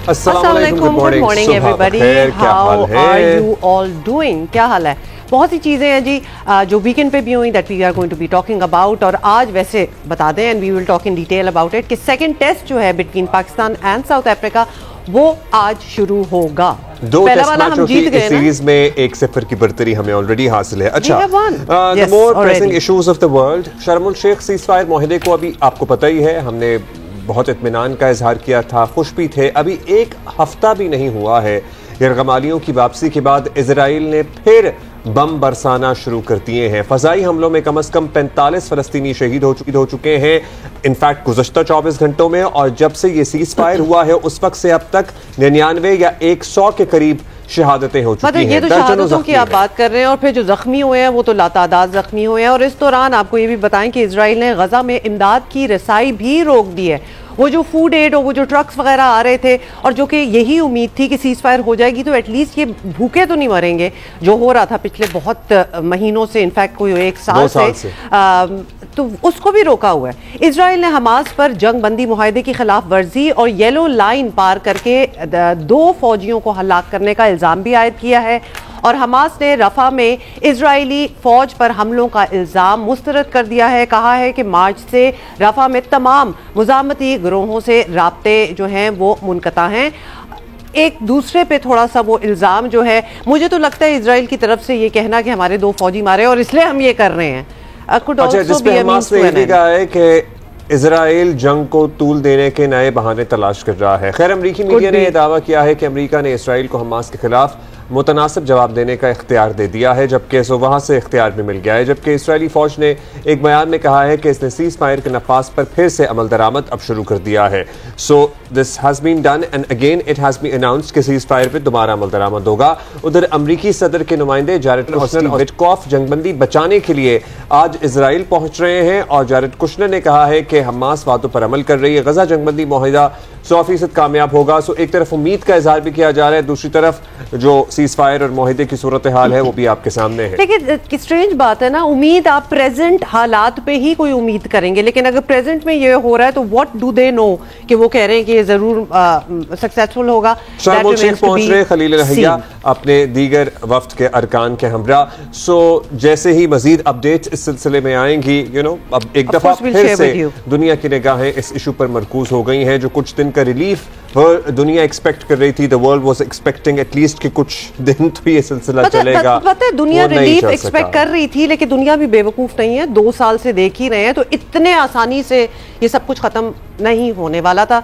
अस्सलामुअलैकुम, good morning everybody, how are you all doing? क्या हाल है? बहुत सी चीज़ें हैं जी जो वीकेंड पे भी हुई that we are going to be talking about, और आज वैसे बता दें and we will talk in detail about it कि सेकंड टेस्ट जो है between Pakistan and South Africa वो आज शुरू होगा। दो टेस्ट मैचों की इस सीरीज में 1-0 की बढ़तरी हमें ऑलरेडी हासिल है। अच्छा, the more pressing issues of the world, शर्म उल शेख सीज़फायर माहिदे को अभी आपको पता ही है, हमने बहुत इत्मीनान का इजहार किया था, खुश भी थे। अभी एक हफ्ता भी नहीं हुआ है यरगमालियों की वापसी के बाद इजराइल ने फिर बम बरसाना शुरू कर दिए हैं। फजाई हमलों में कम से कम 45 फलस्तीनी शहीद हो चुके हैं इनफैक्ट गुज़श्ता 24 घंटों में, और जब से ये सीज फायर हुआ है उस वक्त से अब तक 99 या 100 के करीब शहादतें हो चुकी हैं। ये तो शहादतों की आप बात कर रहे हैं, और फिर जो जख्मी हुए हैं वो तो लातादाद जख्मी हुए हैं। और इस दौरान आपको ये भी बताएं कि इजराइल ने गजा में इमदाद की रसाई भी रोक दी है। वो जो फूड एड और वो जो ट्रक्स वगैरह आ रहे थे, और जो कि यही उम्मीद थी कि सीज फायर हो जाएगी तो एटलीस्ट ये भूखे तो नहीं मरेंगे, जो हो रहा था पिछले बहुत महीनों से, इनफैक्ट कोई 1 साल से तो उसको भी रोका हुआ है। इजराइल ने हमास पर जंग बंदी मुआहदे की खिलाफ वर्जी और येलो लाइन पार करके 2 फौजियों को हलाक करने का इल्ज़ाम भी आयद किया है, और हमास ने रफा में इजरायली फौज पर हमलों का इल्ज़ाम मुस्तरद कर दिया है। कहा है कि मार्च से रफा में तमाम मुजामती गिरोहों से राब्ते जो हैं वो मुनक़ता हैं। एक दूसरे पे थोड़ा सा वो इल्ज़ाम जो है, मुझे तो लगता है इजराइल की तरफ से ये कहना कि हमारे 2 फौजी मारे और इसलिए हम ये कर रहे हैं। अच्छा, जिसपे हमास ने ये भी कहा है कि इजराइल जंग को तूल देने के नए बहाने तलाश कर रहा है। खैर, अमरीकी मीडिया ने यह दावा किया है कि अमरीका ने इसराइल को हमास के खिलाफ मुतनासिब जवाब देने का इख्तियार दे दिया है, जबकि वहाँ से इख्तियार भी मिल गया है। जबकि इसराइली फौज ने एक बयान में कहा है कि इसने सीज फायर के नफाज पर फिर से अमल दरामद अब शुरू कर दिया है। So this has been done and again it has been announced कि सीज फायर पर दोबारा अमल दरामद होगा। उधर अमरीकी सदर के नुमाइंदे जारेड कुशनर और विटकॉफ जंगबंदी बचाने के लिए आज इसराइल पहुंच रहे हैं, और जारेड कुशनर ने कहा है कि हमास बातों पर अमल कर रही है, गजा जंगबंदी मुआहिदा 100% कामयाब होगा। सो एक तरफ उम्मीद का इजहार भी किया जा रहा है, दूसरी तरफ जो सीज फायर और मुआहिदे की सूरत हाल है वो भी आपके सामने है। देखिए, स्ट्रेंज बात है ना, उम्मीद आप प्रेजेंट हालात पे ही कोई उम्मीद करेंगे, लेकिन अगर प्रेजेंट में ये हो रहा है तो व्हाट डू दे नो कि वो कह रहे हैं कि ये जरूर सक्सेसफुल होगा। शर्म उल शेख पहुंच रहे खलील रहैया अपने दीगर वफ्द के अरकान के हमरा। सो जैसे ही मजीद अपडेट इस सिलसिले में आएंगी, अब एक दफा फिर से दुनिया की निगाहें इस इशू पर मरकूज हो गई हैं। जो कुछ दिन का रिलीफ दुनिया एक्सपेक्ट कर रही थी, the world was expecting at least कि कुछ दिन तो ये सिलसिला चलेगा। पता है, दुनिया रिलीफ एक्सपेक्ट कर रही थी, लेकिन दुनिया भी बेवकूफ नहीं है। 2 साल से देख ही रहे हैं, तो इतने आसानी से ये सब कुछ खत्म नहीं होने वाला था।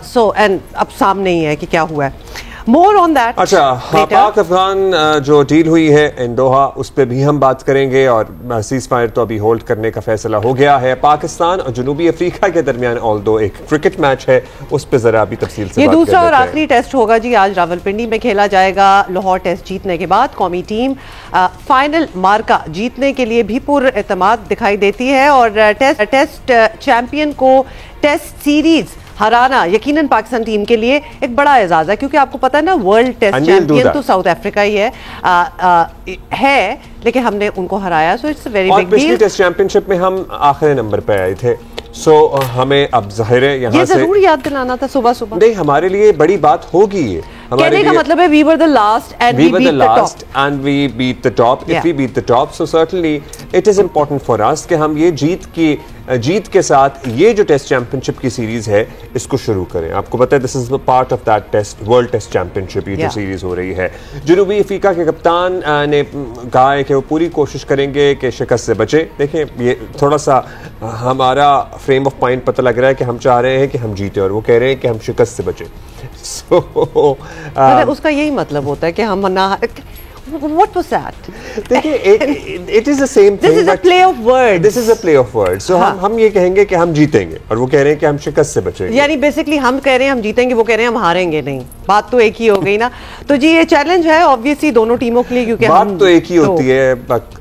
सो एंड अब सामने ही है कि क्या हुआ है। More on that. अच्छा, पाक अफगान जो डील हुई है इन दोहा, उस पर भी हम बात करेंगे, और सीज फायर तो अभी होल्ड करने का फैसला हो गया है। पाकिस्तान और जनूबी अफ्रीका के दरमियान ऑल्दो एक क्रिकेट मैच है, उस पर जरा अभी तफसील से ये दूसरा और आखिरी टेस्ट होगा जी, आज रावलपिंडी में खेला जाएगा। लाहौर टेस्ट जीतने के बाद कौमी टीम फाइनल मार्का जीतने के लिए भी पूर्ण एतमाद दिखाई देती है, और टेस्ट चैंपियन को टेस्ट सीरीज हराना यकीनन पाकिस्तान टीम के लिए एक बड़ा एजाज है, क्योंकि आपको पता है ना, वर्ल्ड टेस्ट चैंपियन तो साउथ अफ्रीका ही है, लेकिन हमने उनको हराया। So it's a very big deal. पिछली टेस्ट चैंपियनशिप में हम आखिरी नंबर पे आए थे। सो हमें अब ज़ाहिर है यहाँ से जरूर याद दिलाना था सुबह सुबह। नहीं, हमारे लिए बड़ी बात होगी ये। कहने का मतलब है we were the last and we beat the top. If we beat the top, so certainly it is important for us कि हम ये जीत के साथ ये जो टेस्ट चैंपियनशिप की सीरीज है इसको शुरू करें। आपको पता है this is part of that test world test championship, ये जो सीरीज हो रही है। जनूबी अफ्रीका के कप्तान ने कहा है कि वो पूरी कोशिश करेंगे कि शिकस्त से बचे। देखें, ये थोड़ा सा हमारा फ्रेम ऑफ माइंड पता लग रहा है कि हम चाह रहे हैं कि हम जीते, और वो कह रहे हैं कि हम शिकस्त से बचे। उसका यही मतलब होता है कि हम ना What was that? देखिए, it is the same thing. This is a play of words. This is a play of words. So हम ये कहेंगे कि हम जीतेंगे, और वो कह रहे हैं कि हम शिकस्त से बचेंगे। यानी बेसिकली हम कह रहे हैं हम जीतेंगे, वो कह रहे हैं हम हारेंगे नहीं। बात तो एक ही हो गई ना। तो जी ये चैलेंज है ऑब्वियसली दोनों टीमों के लिए, क्योंकि बात तो एक ही होती है,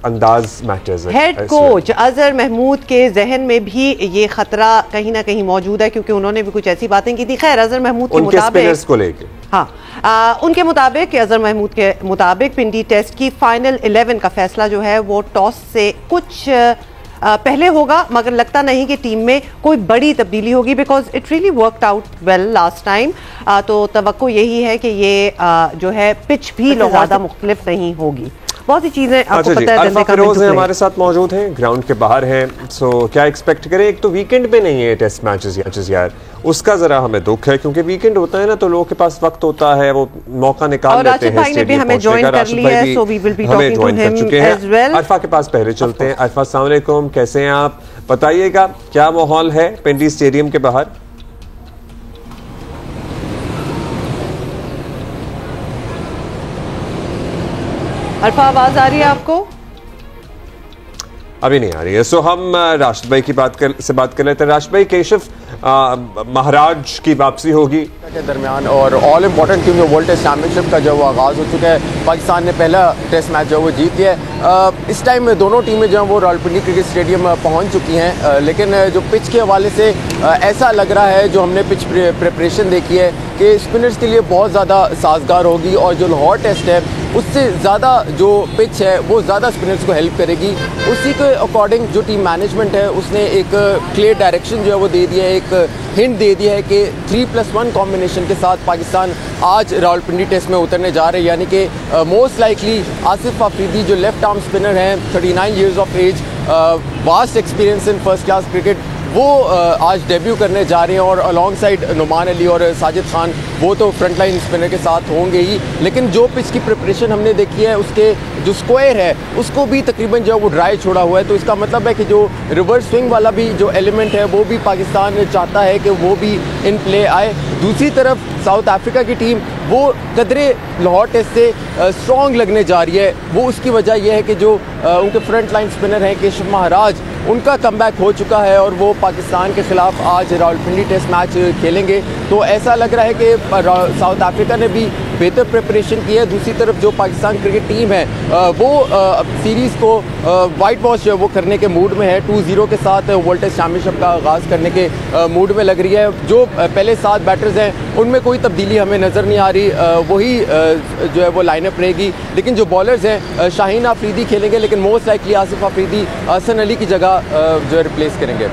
अंदाज मैटर्स है। हेड कोच अजहर महमूद के जहन में भी ये खतरा कहीं ना कहीं मौजूद है, क्योंकि उन्होंने भी कुछ ऐसी बातें की थी। खैर, अजहर महमूद के मुताबिक को लेके उनके मुताबिक, अजहर महमूद के मुताबिक, पिंडी टेस्ट की फाइनल 11 का फैसला जो है वो टॉस से कुछ पहले होगा, मगर लगता नहीं कि टीम में कोई बड़ी तब्दीली होगी, because it really worked out well last time. तो तवक्को यही है कि ये जो है पिच भी ज़्यादा मुख्तलिफ नहीं होगी। बहुत सी चीजें आपको पता है। अल्फा फिरोज हमारे साथ मौजूद हैं, ग्राउंड के बाहर हैं। सो क्या एक्सपेक्ट करें? एक तो वीकेंड पे नहीं है टेस्ट मैचेस यार, उसका जरा हमें दुख है, क्योंकि वीकेंड होता है ना तो लोगों के पास वक्त होता है, वो मौका निकाल लेते हैं। राशिद भाई ने भी हमें ज्वाइन कर लिया है, so we will be talking to him as well. Alpha के पास पहले चलते हैं। अल्फा, अस्सलाम वालेकुम, कैसे हैं आप? बताइएगा क्या माहौल है पिंडी स्टेडियम के बाहर? अल्फा, आवाज आ रही है आपको? अभी नहीं आ रही है। सो हम राशिद भाई की बात कर लेते हैं। राशिद भाई, केशव महाराज की वापसी होगी के दरमियान और ऑल इम्पोर्टेंट टीम जो वर्ल्ड टेस्ट चैंपियनशिप का जो वो आगाज़ हो चुका है। पाकिस्तान ने पहला टेस्ट मैच जो वो जीत लिया है। इस टाइम में दोनों टीमें जो हैं वो रावलपिंडी क्रिकेट स्टेडियम पहुंच चुकी हैं, लेकिन जो पिच के हवाले से ऐसा लग रहा है, जो हमने पिच प्रिपरेशन देखी है, कि स्पिनर्स के लिए बहुत ज़्यादा साजगार होगी और जो लाहौर टेस्ट है उससे ज़्यादा जो पिच है वो ज़्यादा स्पिनर्स को हेल्प करेगी। उसी के अकॉर्डिंग जो टीम मैनेजमेंट है उसने एक क्लियर डायरेक्शन जो है वो दे दिया है, एक हिंट दे दिया है कि 3+1 कॉम्बिनेशन के साथ पाकिस्तान आज रावलपिंडी टेस्ट में उतरने जा रहे हैं। यानी कि मोस्ट लाइकली आसिफ अफरीदी जो लेफ्ट आर्म स्पिनर हैं, 39 years of age, vast experience in first class cricket, वो आज डेब्यू करने जा रहे हैं। और अलॉन्ग साइड नुमान अली और साजिद खान, वो तो फ्रंट लाइन स्पिनर के साथ होंगे ही। लेकिन जो पिच की प्रिपरेशन हमने देखी है, उसके जो स्क्वायर है उसको भी तकरीबन जो है वो ड्राई छोड़ा हुआ है। तो इसका मतलब है कि जो रिवर्स स्विंग वाला भी जो एलिमेंट है वो भी पाकिस्तान चाहता है कि वो भी इन प्ले आए। दूसरी तरफ साउथ अफ्रीका की टीम वो कदरे लाहौर टेस्ट से स्ट्रॉन्ग लगने जा रही है। वो उसकी वजह यह है कि जो उनके फ्रंट लाइन स्पिनर हैं केशव महाराज, उनका कमबैक हो चुका है और वो पाकिस्तान के खिलाफ आज रावलपिंडी टेस्ट मैच खेलेंगे। तो ऐसा लग रहा है कि साउथ अफ्रीका ने भी बेहतर प्रिपरेशन की है। दूसरी तरफ जो पाकिस्तान क्रिकेट टीम है वो सीरीज़ को वाइट वॉश जो है वो करने के मूड में है। 2-0 के साथ वर्ल्ड टेस्ट चैम्पियनशिप का आगाज़ करने के मूड में लग रही है। जो पहले 7 बैटर्स हैं उनमें कोई तब्दीली हमें नज़र नहीं आ रही, वही जो है वो लाइनअप रहेगी। लेकिन जो बॉलर्स हैं, शाहीन अफरीदी खेलेंगे, लेकिन मोस्ट लाइकली आसिफ अफरीदी हसन अली की जगह जो है रिप्लेस करेंगे।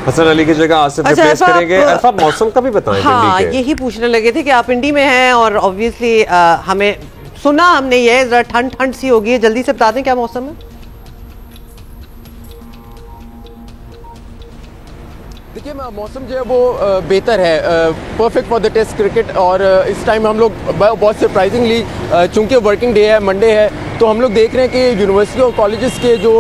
हसन अली की जगह आसिफ रिप्लेस करेंगे। अल्फा, मौसम का भी बताएं। हाँ, यही पूछने लगे थे कि आप पिंडी में हैं और ऑब्वियसली हमें सुना हमने ये जरा ठंड सी होगी है, जल्दी से बता दें क्या मौसम है? देखिए, मौसम जो है वो बेहतर है, perfect for the test cricket. और इस टाइम हम लोग बहुत सरप्राइजिंगली, चूँकि वर्किंग डे है, मंडे है, तो हम लोग देख रहे हैं कि यूनिवर्सिटी और कॉलेजेस के जो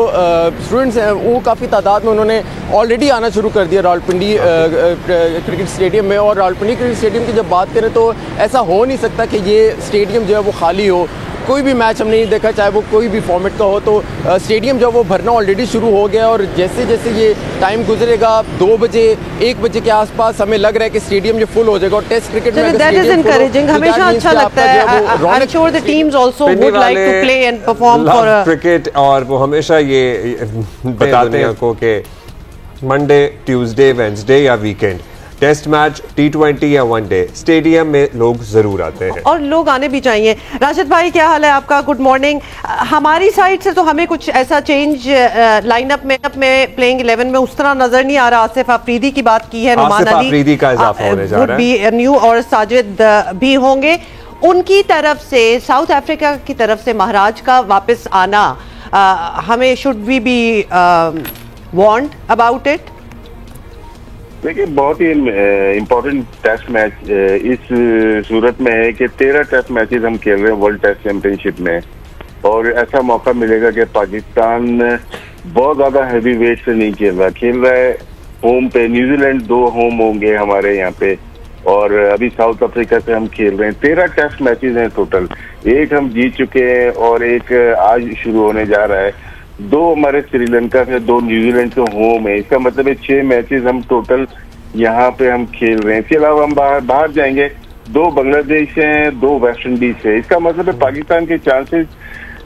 स्टूडेंट्स हैं वो काफ़ी तादाद में उन्होंने ऑलरेडी आना शुरू कर दिया रावलपिंडी क्रिकेट स्टेडियम में। और रावलपिंडी क्रिकेट स्टेडियम की जब बात करें तो ऐसा हो नहीं सकता कि ये स्टेडियम जो है वो खाली हो। कोई भी मैच हमने नहीं देखा, चाहे वो कोई भी फॉर्मेट का हो, तो स्टेडियम जो वो भरना ऑलरेडी शुरू हो गया। और जैसे जैसे ये टाइम गुजरेगा, 2 बजे 1 बजे के आसपास हमें लग रहा है कि स्टेडियम जो फुल हो जाएगा। और टेस्ट क्रिकेट में दैट इज एनकरेजिंग, हमेशा अच्छा लगता है। I am sure the teams also would like to play and perform for cricket. और वो हमेशा ये बताते हैं को कि मंडे, ट्यूसडे, वेडनेसडे या वीकेंड टेस्ट मैच, T20 या वनडे, स्टेडियम में लोग जरूर आते हैं और लोग आने भी चाहिए। राशिद भाई, क्या हाल है आपका? Good morning. हमारी साइड से तो हमें कुछ ऐसा चेंज लाइनअप में प्लेइंग 11 में उस तरह नजर नहीं आ रहा। आसिफ अफरीदी की बात की है, नुमान अली अफरीदी का इजाफा होने जा रहा है, न्यू और साजिद भी होंगे। उनकी तरफ से, साउथ अफ्रीका की तरफ से महाराज का वापस आना, हमें should we be warned about it? देखिए, बहुत ही इम्पोर्टेंट टेस्ट मैच इस सूरत में है कि 13 टेस्ट मैचेस हम खेल रहे हैं वर्ल्ड टेस्ट चैंपियनशिप में। और ऐसा मौका मिलेगा कि पाकिस्तान बहुत ज्यादा हैवी वेट से नहीं खेल रहा है होम पे। न्यूजीलैंड 2 होम होंगे हमारे यहाँ पे, और अभी साउथ अफ्रीका से हम खेल रहे हैं। 13 टेस्ट मैचेस हैं टोटल, 1 हम जीत चुके हैं और 1 आज शुरू होने जा रहा है। 2 हमारे श्रीलंका से, 2 न्यूजीलैंड से होम है। इसका मतलब है 6 मैचेस हम टोटल यहाँ पे हम खेल रहे हैं। इसके अलावा हम बाहर जाएंगे, 2 बांग्लादेश हैं, 2 वेस्ट इंडीज से। इसका मतलब है पाकिस्तान के चांसेस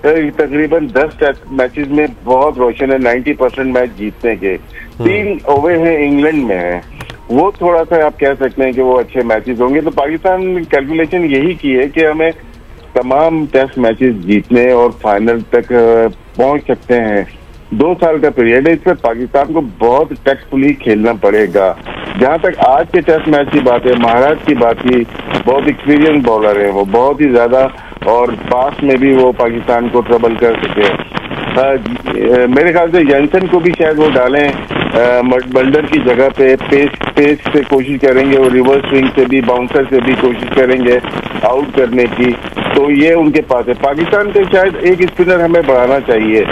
तकरीबन 10 टेस्ट मैचेस में बहुत रोशन है, 90% मैच जीतने के। 3 ओवर हैं इंग्लैंड में है, वो थोड़ा सा आप कह सकते हैं कि वो अच्छे मैचेस होंगे। तो पाकिस्तान ने कैलकुलेशन यही की है कि हमें तमाम टेस्ट मैचेस जीतने और फाइनल तक पहुंच सकते हैं। 2 साल का पीरियड है, इसमें पाकिस्तान को बहुत टैक्टफुली खेलना पड़ेगा। जहां तक आज के टेस्ट मैच की बात है, महाराज की बात की, बहुत एक्सपीरियंस बॉलर है वो, बहुत ही ज्यादा, और पास में भी वो पाकिस्तान को ट्रबल कर सके। मेरे ख्याल से जैनसन को भी शायद वो डालें बल्डर की जगह पे, पेस से कोशिश करेंगे, और रिवर्स स्विंग से भी, बाउंसर से भी कोशिश करेंगे आउट करने की। तो ये उनके पास है। पाकिस्तान के शायद एक स्पिनर हमें बढ़ाना चाहिए,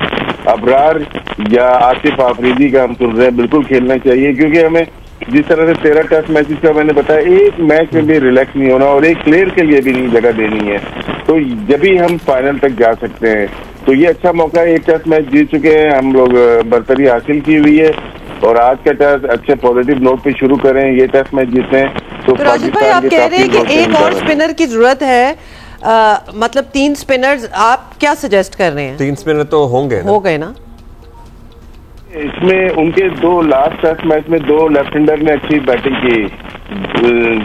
अबरार या आसिफ आफरीदी का हम सुन रहे हैं, बिल्कुल खेलना चाहिए, क्योंकि हमें जिस तरह से 13 टेस्ट मैचेस का मैंने बताया, एक मैच में भी रिलैक्स नहीं होना और एक प्लेयर के लिए भी नहीं जगह देनी है, तो जब ही हम फाइनल तक जा सकते हैं। तो ये अच्छा मौका है, एक टेस्ट मैच जीत चुके हैं हम लोग, बर्तरी हासिल की हुई है, और आज का टेस्ट अच्छे पॉजिटिव नोट पे शुरू करें, ये टेस्ट मैच जीते। तो राशिद भाई, आप कह रहे हैं कि एक और स्पिनर की जरूरत है, मतलब 3 स्पिनर्स, आप क्या सजेस्ट कर रहे हैं? 3 स्पिनर तो होंगे, हो गए ना इसमें। उनके 2 लास्ट टेस्ट मैच में 2 लेफ्ट हैंडर ने अच्छी बैटिंग की,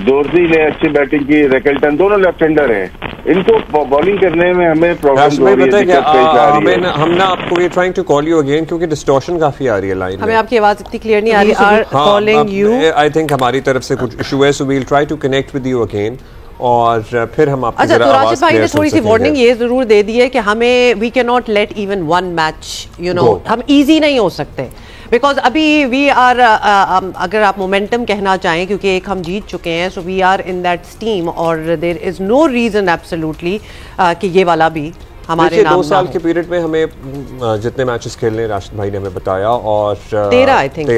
दोर्जी ने अच्छी बैटिंग की, रेकल्टन, दोनों लेफ्ट हैंडर हैं। इनको बॉलिंग करने में हमें प्रॉब्लम हो रही है। हम ना आपको ये trying to call you again, क्योंकि डिस्टॉर्शन काफी आ रही है लाइन में। हमें आपकी आवाज इतनी क्लियर नहीं आ रही। Are calling you, I think हमारी तरफ से कुछ इशू है, so we will try to connect with you again, और फिर हम आपको अच्छा, तो राशिद भाई ने थोड़ी सी वार्निंग ये जरूर दे दी है कि हमें we can not let even one match, you know, हम इजी नहीं हो सकते, बिकॉज अभी वी आर, अगर आप मोमेंटम कहना चाहें, क्योंकि एक हम जीत चुके हैं, so we are in that steam, और there is no reason absolutely कि ये वाला भी हमारे नाम 2 साल के पीरियड में हमें जितने मैचेस खेलने राशिद भाई ने हमें बताया, और 13 आई थिंक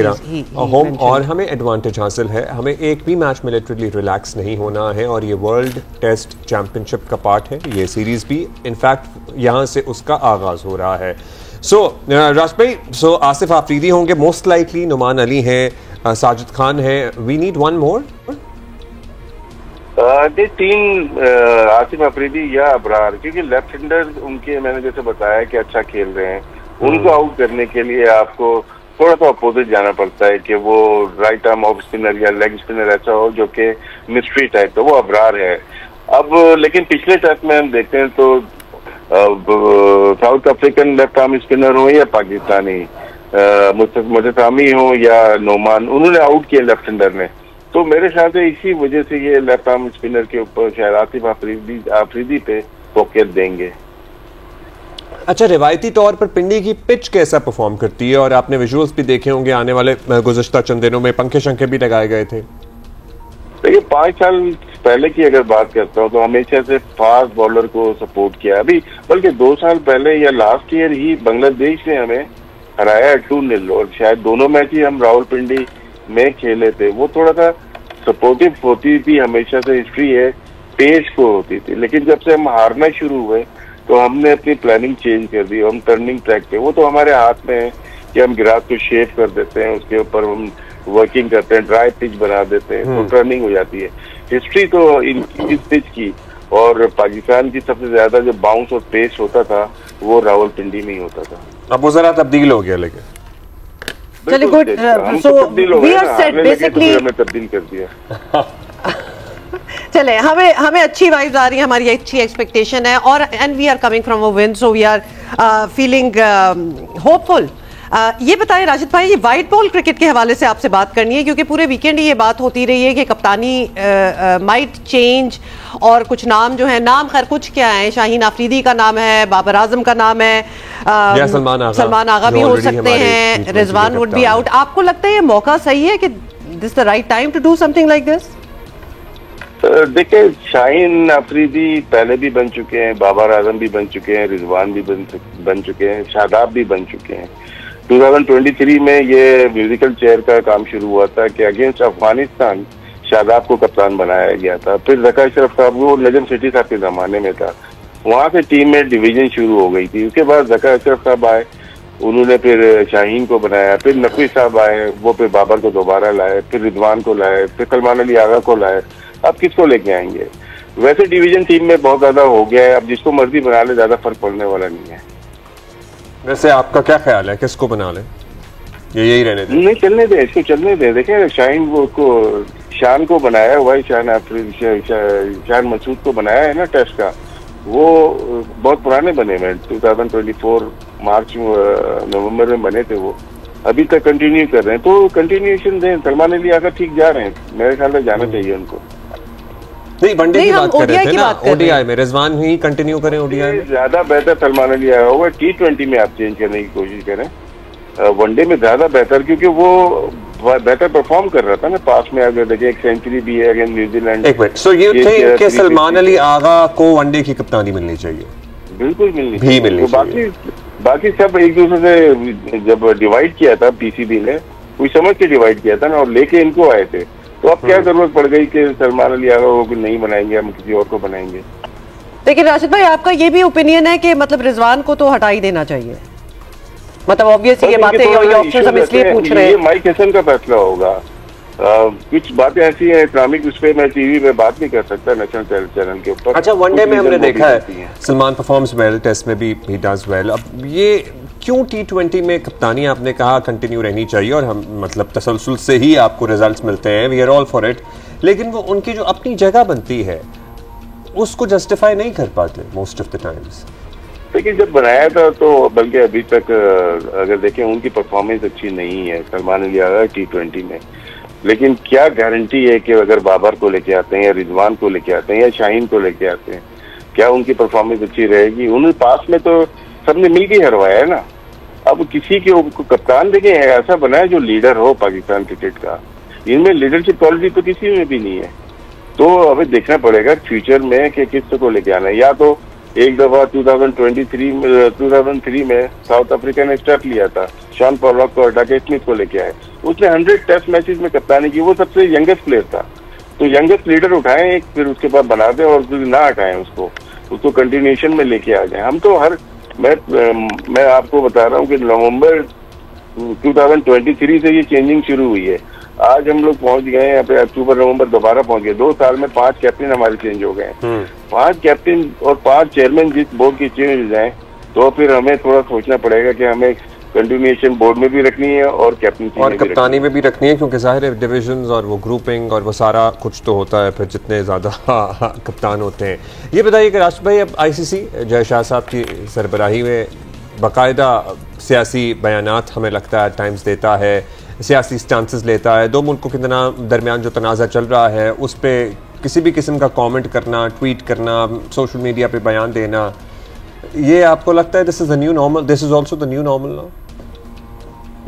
होम, और हमें एडवांटेज हासिल है, हमें एक भी मैच में लिटरली रिलैक्स नहीं होना है, और ये वर्ल्ड टेस्ट चैंपियनशिप का पार्ट है, ये सीरीज भी इनफैक्ट यहाँ से उसका आगाज हो रहा है। सो राशिद भाई, सो आसिफ आफरीदी होंगे मोस्ट लाइकली, नुमान अली हैं, साजिद खान है, we need one more. 3 Asif Afridi या अबरार, क्योंकि लेफ्ट हैंडर उनके मैंने जैसे बताया कि अच्छा खेल रहे हैं, उनको आउट करने के लिए आपको थोड़ा सा अपोजिट जाना पड़ता है कि वो राइट आर्म ऑफ स्पिनर या लेग स्पिनर ऐसा हो जो कि मिस्ट्री टाइप, तो वो अबरार है। अब लेकिन पिछले टेस्ट में हम देखते हैं तो south African left arm spinner हो या पाकिस्तानी मुस्तफामी हो या नोमान, उन्होंने आउट किया लेफ्ट हैंडर ने, तो मेरे ख्याल से इसी वजह से ये लेफ्ट आर्म स्पिनर के ऊपर शायद आसिफ आफरीदी पे फोकस देंगे। अच्छा, रिवायती तौर पर पिंडी की पिच कैसा परफॉर्म करती है, और आपने विजुअल्स भी देखे होंगे आने वाले गुज़श्ता चंद दिनों में, पंखे शंखे भी लगाए गए थे। देखिए 5 साल पहले की अगर बात करता हूँ तो हमेशा से फास्ट बॉलर को सपोर्ट किया, अभी बल्कि 2 साल पहले या लास्ट ईयर ही बांग्लादेश ने हमें हराया 2-0, और शायद दोनों मैच ही हम रावलपिंडी में खेले थे। वो थोड़ा सा सपोर्टिव होती थी, हमेशा से हिस्ट्री है, पेस को होती थी, लेकिन जब से हम हारना शुरू हुए तो हमने अपनी प्लानिंग चेंज कर दी, हम टर्निंग ट्रैक पे, वो तो हमारे हाथ में है कि हम ग्रास को शेप कर देते हैं, उसके ऊपर हम वर्किंग करते हैं, ड्राई पिच बना देते हैं, तो टर्निंग हो जाती है। हिस्ट्री तो इस पिच की, और पाकिस्तान की सबसे ज्यादा जो बाउंस और पेस होता था वो रावलपिंडी में ही होता था। अब वो जरा तब्दील हो गया, लेकिन चलिए good, so we are set basically, हमें तब्दील कर दिया। चले, हमें अच्छी वाइब्स आ रही है, हमारी अच्छी एक्सपेक्टेशन है, और and we are coming from a win, so we are feeling hopeful. ये बताएं राशिद भाई, ये वाइट बॉल क्रिकेट के हवाले से आपसे बात करनी है, क्योंकि पूरे वीकेंड ये बात होती रही है कि कप्तानी माइट चेंज, और कुछ नाम जो है, नाम खैर कुछ क्या है, शाहीन आफरीदी का नाम है, बाबर आजम का नाम है, सलमान आगा भी हो सकते हैं, रिजवान वुड बी आउट। आपको लगता है ये मौका सही है कि this the right time to do something like this? देखिए, शाहीन आफरीदी पहले भी बन चुके हैं, बाबर आजम भी बन चुके हैं, रिजवान भी बन चुके हैं, शादाब भी बन चुके हैं। 2023 में ये म्यूजिकल चेयर का काम शुरू हुआ था कि अगेंस्ट अफगानिस्तान शादाब को कप्तान बनाया गया था, फिर ज़का अशरफ साहब, वो नजम सेठी साहब के ज़माने में था, वहाँ से टीम में डिवीजन शुरू हो गई थी। उसके बाद ज़का अशरफ साहब आए, उन्होंने फिर शाहीन को बनाया, फिर नकवी साहब आए, वो फिर बाबर को दोबारा लाए, फिर रिजवान को लाए, फिर सलमान अली आगा को लाए, अब किसको लेके आएंगे? वैसे डिवीजन टीम में बहुत ज्यादा हो गया है, अब जिसको मर्जी बना ले, ज्यादा फर्क पड़ने वाला नहीं है। वैसे आपका क्या ख्याल है, किसको बना ले? यही रहने दें? नहीं, चलने दें, इसको चलने दें। देखिए, शाहीन को शान को बनाया हुआ है, शान मसूद को बनाया है ना टेस्ट का, वो बहुत पुराने बने हुए, 2024 मार्च नवंबर में बने थे वो अभी तक कंटिन्यू कर रहे हैं, तो कंटिन्यूएशन दें। सलमान अली आकर ठीक जा रहे हैं, मेरे ख्याल में जाना चाहिए उनको। नहीं, वनडे की बात कर रहे थे ना, ओडीआई में रिजवान ही कंटिन्यू करें ओडीआई में। ज्यादा बेहतर सलमान अली आया होगा, T20 में आप चेंज करने की कोशिश करें, वनडे में ज्यादा बेहतर, क्योंकि वो बेहतर परफॉर्म कर रहा था ना पास में। अगर देखिए एक सेंचुरी भी है अगेंस्ट न्यूजीलैंड। एक मिनट, सो यू थिंक कि सलमान अली आगा को वनडे की कप्तानी मिलनी चाहिए? बिल्कुल मिलनी चाहिए। बाकी सब एक दूसरे से जब डिवाइड किया था पीसीबी ने, कोई समझ के डिवाइड किया था ना, और लेके इनको आए थे, तो अब क्या जरूरत पड़ गई कि सलमान अली आगा को नहीं बनाएंगे, हम किसी और को बनाएंगे। लेकिन राशिद भाई, आपका ये भी ओपिनियन है कि मतलब रिजवान को तो हटा ही देना चाहिए? मतलब ऑब्वियसली ये बातें, ये ऑप्शन हम इसलिए पूछ रहे हैं, ये माइक हसन का फैसला होगा। कुछ बातें ऐसी हैं इस्लामिक, उस पे मैं टीवी पे बात नहीं कर सकता नेशनल चैनल के ऊपर। अच्छा, वनडे में हमने देखा है सलमान परफॉर्म्स वेल, टेस्ट में भी ही डज वेल। अब ये क्यों T20 में कप्तानी आपने कहा कंटिन्यू रहनी चाहिए, और हम मतलब तसलसल से ही आपको रिजल्ट्स मिलते हैं, we are all for it, लेकिन वो उनकी जो अपनी जगह बनती है उसको जस्टिफाई नहीं कर पाते मोस्ट ऑफ द टाइम्स। लेकिन जब बनाया था तो बल्कि अभी तक अगर देखें उनकी परफॉर्मेंस अच्छी नहीं है सलमान अली आगा T20 में। लेकिन क्या गारंटी है कि अगर बाबर को लेके आते हैं या रिजवान को लेके आते हैं या शाहीन को लेके आते हैं, क्या उनकी परफॉर्मेंस अच्छी रहेगी? उन्हें पास में तो सबने मिलकर हरवाया है ना। अब किसी के कप्तान देखें ऐसा बनाए जो लीडर हो पाकिस्तान क्रिकेट का, इनमें लीडरशिप क्वालिटी तो किसी में भी नहीं है। तो हमें देखना पड़ेगा फ्यूचर में कि किस को लेके आना है। या तो एक दफा 2003 में साउथ अफ्रीका ने स्टेप लिया था, शॉन पॉलॉक को हटा के स्मिथ को लेके आए, उसने 100 टेस्ट मैचेस में कप्तानी की, वो सबसे यंगेस्ट प्लेयर था। तो यंगेस्ट लीडर उठाएं एक, फिर उसके बाद बना दें, और फिर ना हटाएं उसको कंटिन्यूएशन में लेके आ जाए। हम तो मैं आपको बता रहा हूँ कि नवंबर 2023 से ये चेंजिंग शुरू हुई है। आज हम लोग पहुंच गए यहाँ पे, अक्टूबर नवंबर दोबारा पहुंच गए। 2 साल में 5 कैप्टन हमारे चेंज हो गए। 5 कैप्टन और 5 चेयरमैन जिस बोर्ड की चेंज हो जाए, तो फिर हमें थोड़ा सोचना पड़ेगा कि हमें कंटिन्यूएशन बोर्ड में भी रखनी है और कैप्टन और कप्तानी में भी रखनी है, क्योंकि जाहिर है डिविजन्स और वो ग्रुपिंग और वो सारा कुछ तो होता है फिर जितने ज़्यादा कप्तान होते हैं। ये बताइए कि राशिद भाई, अब ICC जय शाह साहब की सरबराही में बाकायदा सियासी बयानात हमें लगता है टाइम्स देता है, सियासी स्टांसेस लेता है। 2 मुल्कों के दरमियान जो तनाज़ा चल रहा है उस पर किसी भी किस्म का कमेंट करना, ट्वीट करना, सोशल मीडिया पे बयान देना, ये आपको लगता है this is the new normal? This is also the new normal now?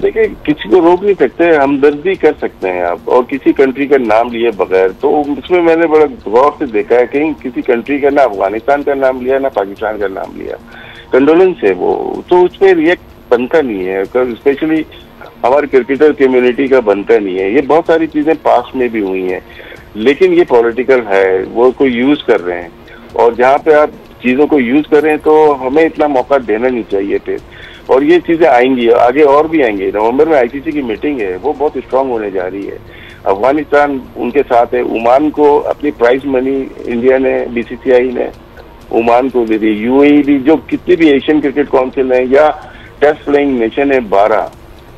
देखिए, किसी को रोक नहीं सकते, हमदर्दी कर सकते हैं आप, और किसी कंट्री का नाम लिए बगैर। तो उसमें मैंने बड़ा गौर से देखा है, कहीं किसी कंट्री का ना अफगानिस्तान का नाम लिया ना पाकिस्तान का नाम लिया, कंडोलेंस है वो, तो उस पर रिएक्ट बनता नहीं है। स्पेशली हमारे क्रिकेटर कम्युनिटी का बनता नहीं है। ये बहुत सारी चीजें पास में भी हुई हैं, लेकिन ये पॉलिटिकल है, वो कोई यूज कर रहे हैं, और जहाँ पे आप चीजों को यूज कर रहे हैं तो हमें इतना मौका देना नहीं चाहिए फिर। और ये चीजें आएंगी, आगे और भी आएंगी। नवंबर में ICC की मीटिंग है, वो बहुत स्ट्रांग होने जा रही है। अफगानिस्तान उनके साथ है। ओमान को अपनी प्राइज मनी इंडिया ने, BCCI ने ओमान को दे दी। UAE भी, जो कितनी भी एशियन क्रिकेट काउंसिल है या टेस्ट प्लेइंग नेशन है 12,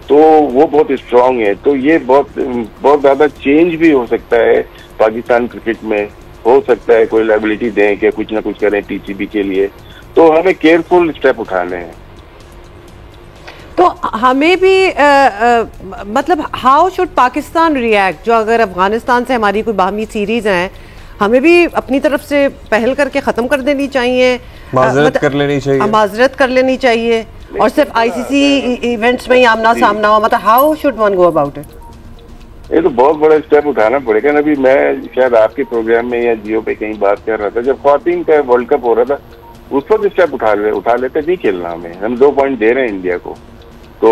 तो वो बहुत स्ट्रांग है। तो ये बहुत ज्यादा चेंज भी हो सकता है पाकिस्तान क्रिकेट में। हो सकता है कोई लायबिलिटी दें कि कुछ ना कुछ करें PCB के लिए, तो हमें केयरफुल स्टेप उठाने हैं। तो हमें भी मतलब हाउ शुड पाकिस्तान रिएक्ट, जो अगर अफगानिस्तान से हमारी कोई बाहमी सीरीज है, हमें भी अपनी तरफ से पहल करके खत्म कर देनी चाहिए, माजरत कर लेनी चाहिए, माजरत कर लेनी चाहिए, और सिर्फ ICC इवेंट्स में ही आमना सामना हो? मतलब how should one go about it? ये तो बहुत बड़ा स्टेप उठाना पड़ेगा ना। अभी मैं शायद आपके प्रोग्राम में या जियो पे कहीं बात कर रहा था, जब ख्वातीन का वर्ल्ड कप हो रहा था, उस वक्त स्टेप उठा लेते। नहीं खेलना हमें, हम 2 पॉइंट दे रहे हैं इंडिया को, तो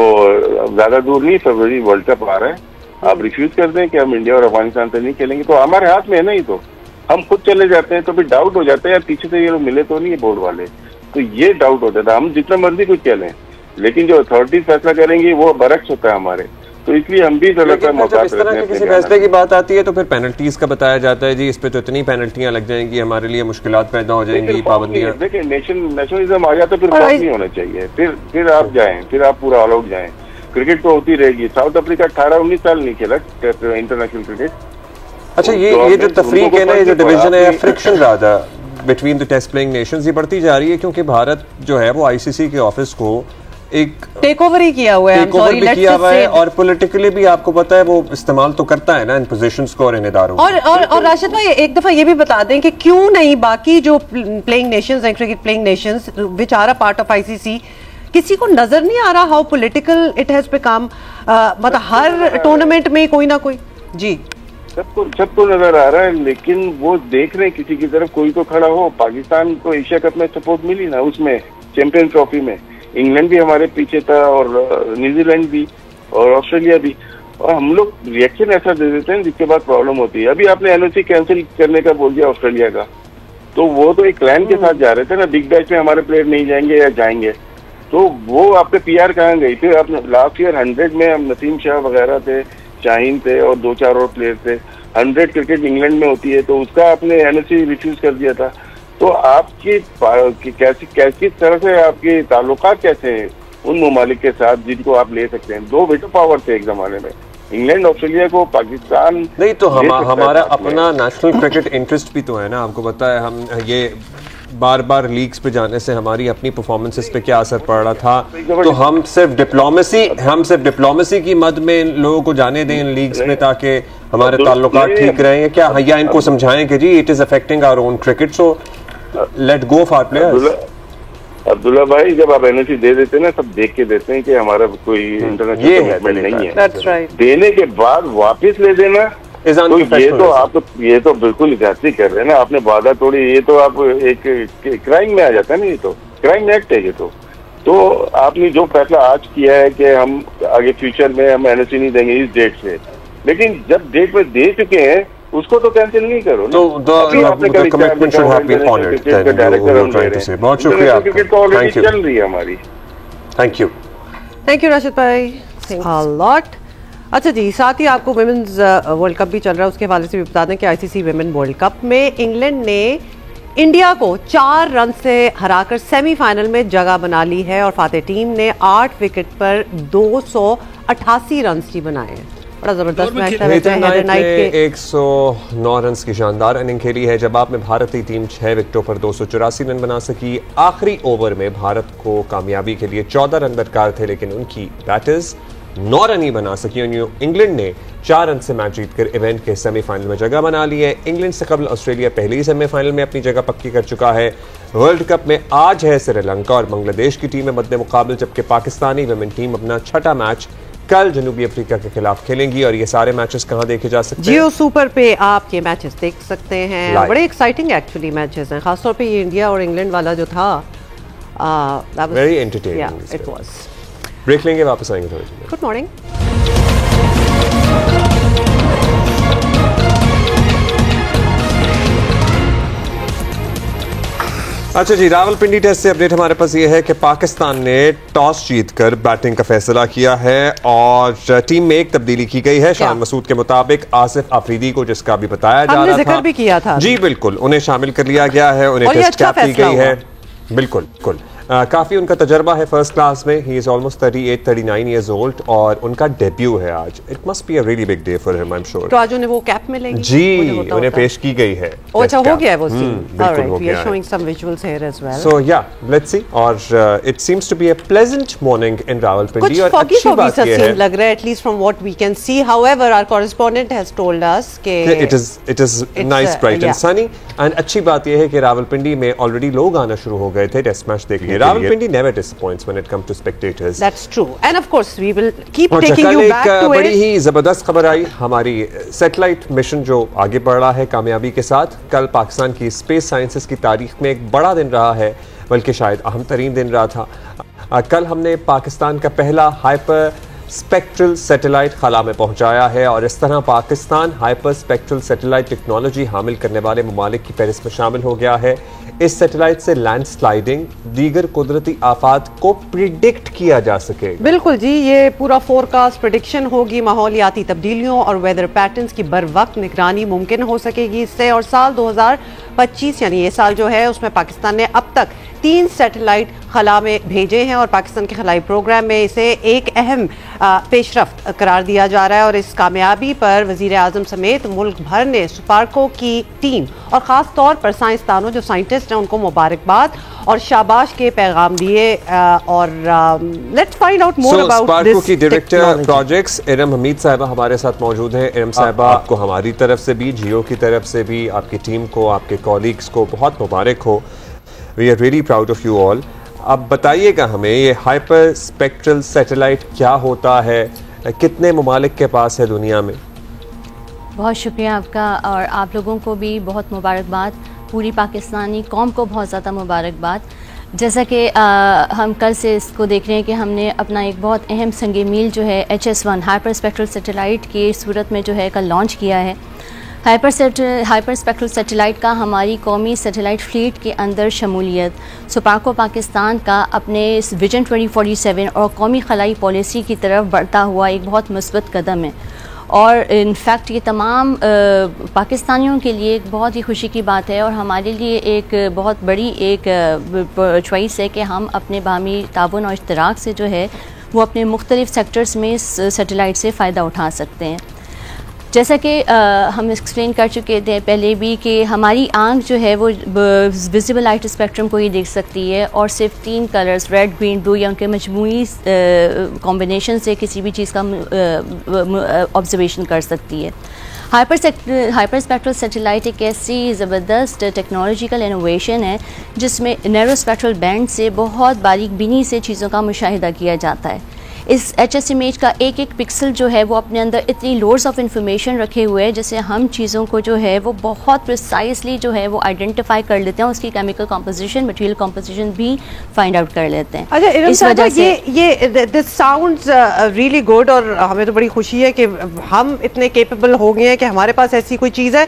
ज्यादा दूर नहीं, फरवरी वर्ल्ड कप आ रहा है, आप रिफ्यूज कर दें कि हम इंडिया और अफगानिस्तान से नहीं खेलेंगे, तो हमारे हाथ में है ना। ये तो हम खुद चले जाते हैं तो फिर डाउट हो जाता है, यार पीछे से ये लोग मिले तो नहीं है बोर्ड वाले, तो ये डाउट हो जाता है। हम जितना मर्जी कुछ खेलें, लेकिन जो अथॉरिटीज फैसला करेंगी वो बरक्स होता है हमारे, तो इसलिए हम भी किसी फैसले की बात आती है तो फिर पेनल्टीज का बताया जाता है, जी इस पे तो इतनी पेनल्टियां लग जाएंगी, हमारे लिए मुश्किलात पैदा हो जाएंगी, पाबंदियां। देखिए, नेशनलिज्म आ जाता है, फिर फर्क नहीं होना चाहिए, फिर आप जाएं, फिर आप पूरा ऑल आउट जाएं। क्रिकेट तो होती रहेगी। साउथ अफ्रीका 18-19 साल नहीं खेला इंटरनेशनल क्रिकेट। अच्छा, ये जो तफरीक है ना, ये जो डिवीजन है, फ्रिक्शन ज्यादा between the test playing nations, ये बढ़ती जा रही है, क्योंकि भारत जो है वो ICC के ऑफिस को एक टेक ओवर ही किया हुआ है, टेक ओवर भी किया हुआ है, और पॉलिटिकली भी आपको पता है वो इस्तेमाल तो करता है ना इन पोजीशंस को और इन इदारों को। और राशिद भाई एक दफा ये भी बता दें कि क्यों नहीं बाकी जो प्लेइंग नेशंस हैं, cricket playing nations which are a part of ICC, किसी को नजर नहीं आ रहा how political it has become, मतलब हर टूर्नामेंट में कोई ना कोई। जी सबको नजर आ रहा है, लेकिन वो देख रहे किसी की तरफ कोई तो खड़ा हो। पाकिस्तान को एशिया कप में सपोर्ट मिली ना, उसमें चैंपियन ट्रॉफी में इंग्लैंड भी हमारे पीछे था और न्यूजीलैंड भी और ऑस्ट्रेलिया भी, और हम लोग रिएक्शन ऐसा दे देते हैं जिसके बाद प्रॉब्लम होती है। अभी आपने एनओसी कैंसिल करने का बोल दिया ऑस्ट्रेलिया का, तो वो तो एक प्लान के साथ जा रहे थे ना, बिग बैश में हमारे प्लेयर नहीं जाएंगे या जाएंगे, तो वो आपके पीआर कहाँ गई? फिर आपने लास्ट ईयर 100 में हम नसीम शाह वगैरह थे, शाहीन थे और 2-4 और प्लेयर थे। 100 क्रिकेट इंग्लैंड में होती है, तो उसका आपने एनओसी रिफ्यूज कर दिया था। तो आपकी कैसी तरह से आपके ताल्लुकात कैसे हैं उन ममालिक के साथ जिनको आप ले सकते हैं? 2 वेटो पावर थे एक जमाने में, इंग्लैंड ऑस्ट्रेलिया को पाकिस्तान नहीं, तो हमारा अपना नेशनल क्रिकेट इंटरेस्ट भी तो है ना। आपको पता है हम ये बार बार लीग्स पे जाने से हमारी अपनी परफॉर्मेंसेस पे क्या असर पड़ रहा था, तो हम सिर्फ डिप्लोमेसी की मद में इन लोगों को जाने दें इन लीग्स में ताकि हमारे ताल्लुकात ठीक रहें क्या, या इनको समझाएं कि जी it is affecting our own cricket, so let go for players. Abdullah भाई, जब आप एनओसी दे देते हैं ना, सब देख के देते हैं कि हमारा कोई इंटरनेशनल कमिटमेंट नहीं है। That's right. देने के बाद वापस ले देना, तो ये तो बिल्कुल ज्यादती कर रहे हैं ना। आपने वादा तोड़ी, ये तो आप एक क्राइम में आ जाता है ना, ये तो क्राइम एक्ट है ये तो आपने जो फैसला आज किया है कि हम आगे फ्यूचर में हम एनओसी नहीं देंगे इस डेट से, लेकिन जब डेट पे दे चुके हैं उसको तो कैंसिल नहीं करो ना। तो commitment should have been honoured. बहुत शुक्रिया, क्रिकेट तो ऑलरेडी चल रही है हमारी। थैंक यू राशिद भाई a lot। अच्छा जी, साथ ही आपको वुमेन्स वर्ल्ड कप भी चल रहा है, उसके हवाले से भी बता दें कि आईसीसी वुमेन वर्ल्ड कप में इंग्लैंड ने इंडिया को 4 रन से हराकर सेमीफाइनल में जगह बना ली है और फातेह टीम ने 8 विकेट पर 288 रन की बनाए हैं। बड़ा जबरदस्त मैच था। हेदर नाइट ने 109 रन की शानदार इनिंग खेली है। जवाब में भारतीय टीम 6 विकेटों पर 284 रन बना सकी। आखिरी ओवर में भारत को कामयाबी के लिए 14 रन दरकार थे, लेकिन उनकी बैटर्स 9 रन ही बना सकी। इंग्लैंड ने 4 रन से मैच जीतकर इवेंट के सेमीफाइनल में जगह बना ली है। इंग्लैंड से कबल ऑस्ट्रेलिया पहले ही सेमीफाइनल में अपनी जगह पक्की कर चुका है। वर्ल्ड कप में आज है श्रीलंका और बांग्लादेश की टीमें मद्दे मुकाबले, जबकि पाकिस्तानी वुमेन टीम अपना 6ठा मैच कल जनूबी अफ्रीका के खिलाफ खेलेंगी। और ये सारे मैचेस कहां देखे जा सकते हैं? जियो सुपर पे आप ये मैचेस देख सकते हैं। बड़े एक्साइटिंग एक्चुअली मैचेस हैं, खासतौर पे ये इंडिया और इंग्लैंड वाला जो था, very entertaining it was. Break लेंगे, वापस आएंगे थोड़ी देर। Good morning. अच्छा जी, रावलपिंडी टेस्ट से अपडेट हमारे पास ये है कि पाकिस्तान ने टॉस जीतकर बैटिंग का फैसला किया है और टीम में एक तब्दीली की गई है। शान मसूद के मुताबिक आसिफ आफरीदी को, जिसका भी बताया जा रहा था, भी किया था जी बिल्कुल, उन्हें शामिल कर लिया गया है, उन्हें टेस्ट कैप दी गई है। बिल्कुल बिल्कुल काफी उनका तजर्बा है फर्स्ट क्लास में। He is almost 38-39 years old और उनका डेब्यू है आज। It must be a really big day for him, I am sure. तो आज उन्हें वो कैप मिलेगी जी, उन्हें पेश की गई है। अच्छा, हो गया है वो सीन। बिल्कुल हो गया है। Showing some visuals here as well. So yeah let's see. और it seems to be a pleasant morning in Rawalpindi और अच्छी बात ये है, लग रहा है at least from what we can see. However our correspondent has told us कि it is nice, bright and sunny. And अच्छी बात ये है कि रावलपिंडी में ऑलरेडी लोग आना शुरू हो गए थे टेस्ट मैच देखने। Rawalpindi never disappoints when it comes to spectators. That's true. And of course we will keep taking you back to it. बड़ी ही जबरदस्त खबर आई, हमारी सैटेलाइट मिशन जो आगे बढ़ रहा है कामयाबी के साथ। कल पाकिस्तान की स्पेस साइंसेस की तारीख में एक बड़ा दिन रहा है, बल्कि शायद अहम तरीन दिन रहा था। कल हमने पाकिस्तान का पहला हाइपर स्पेक्ट्रल सैटेलाइट खला में पहुंचाया है और इस तरह Pakistan hyper spectral satellite technology हामिल करने वाले ममालिक की फहरिस्त में शामिल हो गया है। इस सैटेलाइट से लैंडस्लाइडिंग, दीगर कुदरती आफात को प्रिडिक्ट किया जा सके। बिल्कुल जी, ये पूरा फोरकास्ट प्रेडिक्शन होगी, माहौलियाती तब्दीलियों और वेदर पैटर्न्स की बर वक्त निगरानी मुमकिन हो सकेगी इससे। और साल 2025 यानी ये साल जो है उसमें पाकिस्तान ने अब तक 3 सैटेलाइट खला में भेजे हैं और पाकिस्तान के खलाई प्रोग्राम में इसे एक अहम पेशरफ्त करार दिया जा रहा है। और इस कामयाबी पर वज़ीर आज़म समेत मुल्क भर ने सुपार्को की टीम और ख़ास तौर पर साइंसदानों जो साइंटिस्ट हैं उनको मुबारकबाद और शाबाश के पैगाम दिए। और let's find out more about SUPARCO की डायरेक्टर प्रोजेक्ट्स इरम हमीद साहिबा हमारे साथ मौजूद हैं। इरम साहिबा, आपको हमारी तरफ से भी, जियो की तरफ से भी, आपकी टीम को, आपके कॉलीग्स को बहुत मुबारक हो। We are really proud of you all. अब बताइएगा हमें, ये हाइपर स्पेक्ट्रल सैटेलाइट क्या होता है, कितने ममालिक के पास है दुनिया में? बहुत शुक्रिया आपका, और आप लोगों को भी बहुत मुबारकबाद, पूरी पाकिस्तानी कौम को बहुत ज़्यादा मुबारकबाद। जैसा कि हम कल से इसको देख रहे हैं कि हमने अपना एक बहुत अहम संग मील जो है HS-1 हाइपर स्पेक्ट्रल सैटेलाइट की सूरत में जो है कल लॉन्च किया है। हाइपर स्पेक्ट्रल सैटेलाइट का हमारी कौमी सैटेलाइट फ्लीट के अंदर शमूलियत सुपार्को पाकिस्तान का अपने इस विजन 2047 और कौमी खलाई पॉलिसी की तरफ बढ़ता हुआ एक बहुत मुस्बत कदम है। और इनफैक्ट ये तमाम पाकिस्तानियों के लिए एक बहुत ही खुशी की बात है और हमारे लिए एक बहुत बड़ी एक चॉइस है कि हम अपने बाहमी ताउन और इश्तराक से जो है वो अपने मुख्तलिफ सेक्टर्स में इस सैटेलाइट से फ़ायदा उठा सकते हैं। जैसा कि हम एक्सप्लेन कर चुके थे पहले भी कि हमारी आंख जो है वो विजिबल लाइट स्पेक्ट्रम को ही देख सकती है और सिर्फ 3 कलर्स रेड, ग्रीन, ब्लू या उनके मजमूई कॉम्बिनेशन से किसी भी चीज़ का ऑब्जर्वेशन कर सकती है। हाइपर स्पेक्ट्रल सैटेलाइट एक ऐसी ज़बरदस्त टेक्नोलॉजिकल इनोवेशन है जिसमें नैरो स्पेक्ट्रल बैंड से बहुत बारीक बीनी से चीज़ों का मुशाहिदा किया जाता है। इस HS इमेज का एक एक पिक्सल जो है वो अपने अंदर इतनी लोड्स ऑफ इंफॉर्मेशन रखे हुए हैं जिससे हम चीज़ों को जो है वो बहुत प्रिसाइसली जो है वो आइडेंटिफाई कर लेते हैं, उसकी केमिकल कंपोजिशन, मटेरियल कंपोजिशन भी फाइंड आउट कर लेते हैं। अच्छा इस वजह से ये दिस साउंड्स रियली गुड और हमें तो बड़ी खुशी है कि हम इतने केपेबल हो गए हैं कि हमारे पास ऐसी कोई चीज़ है।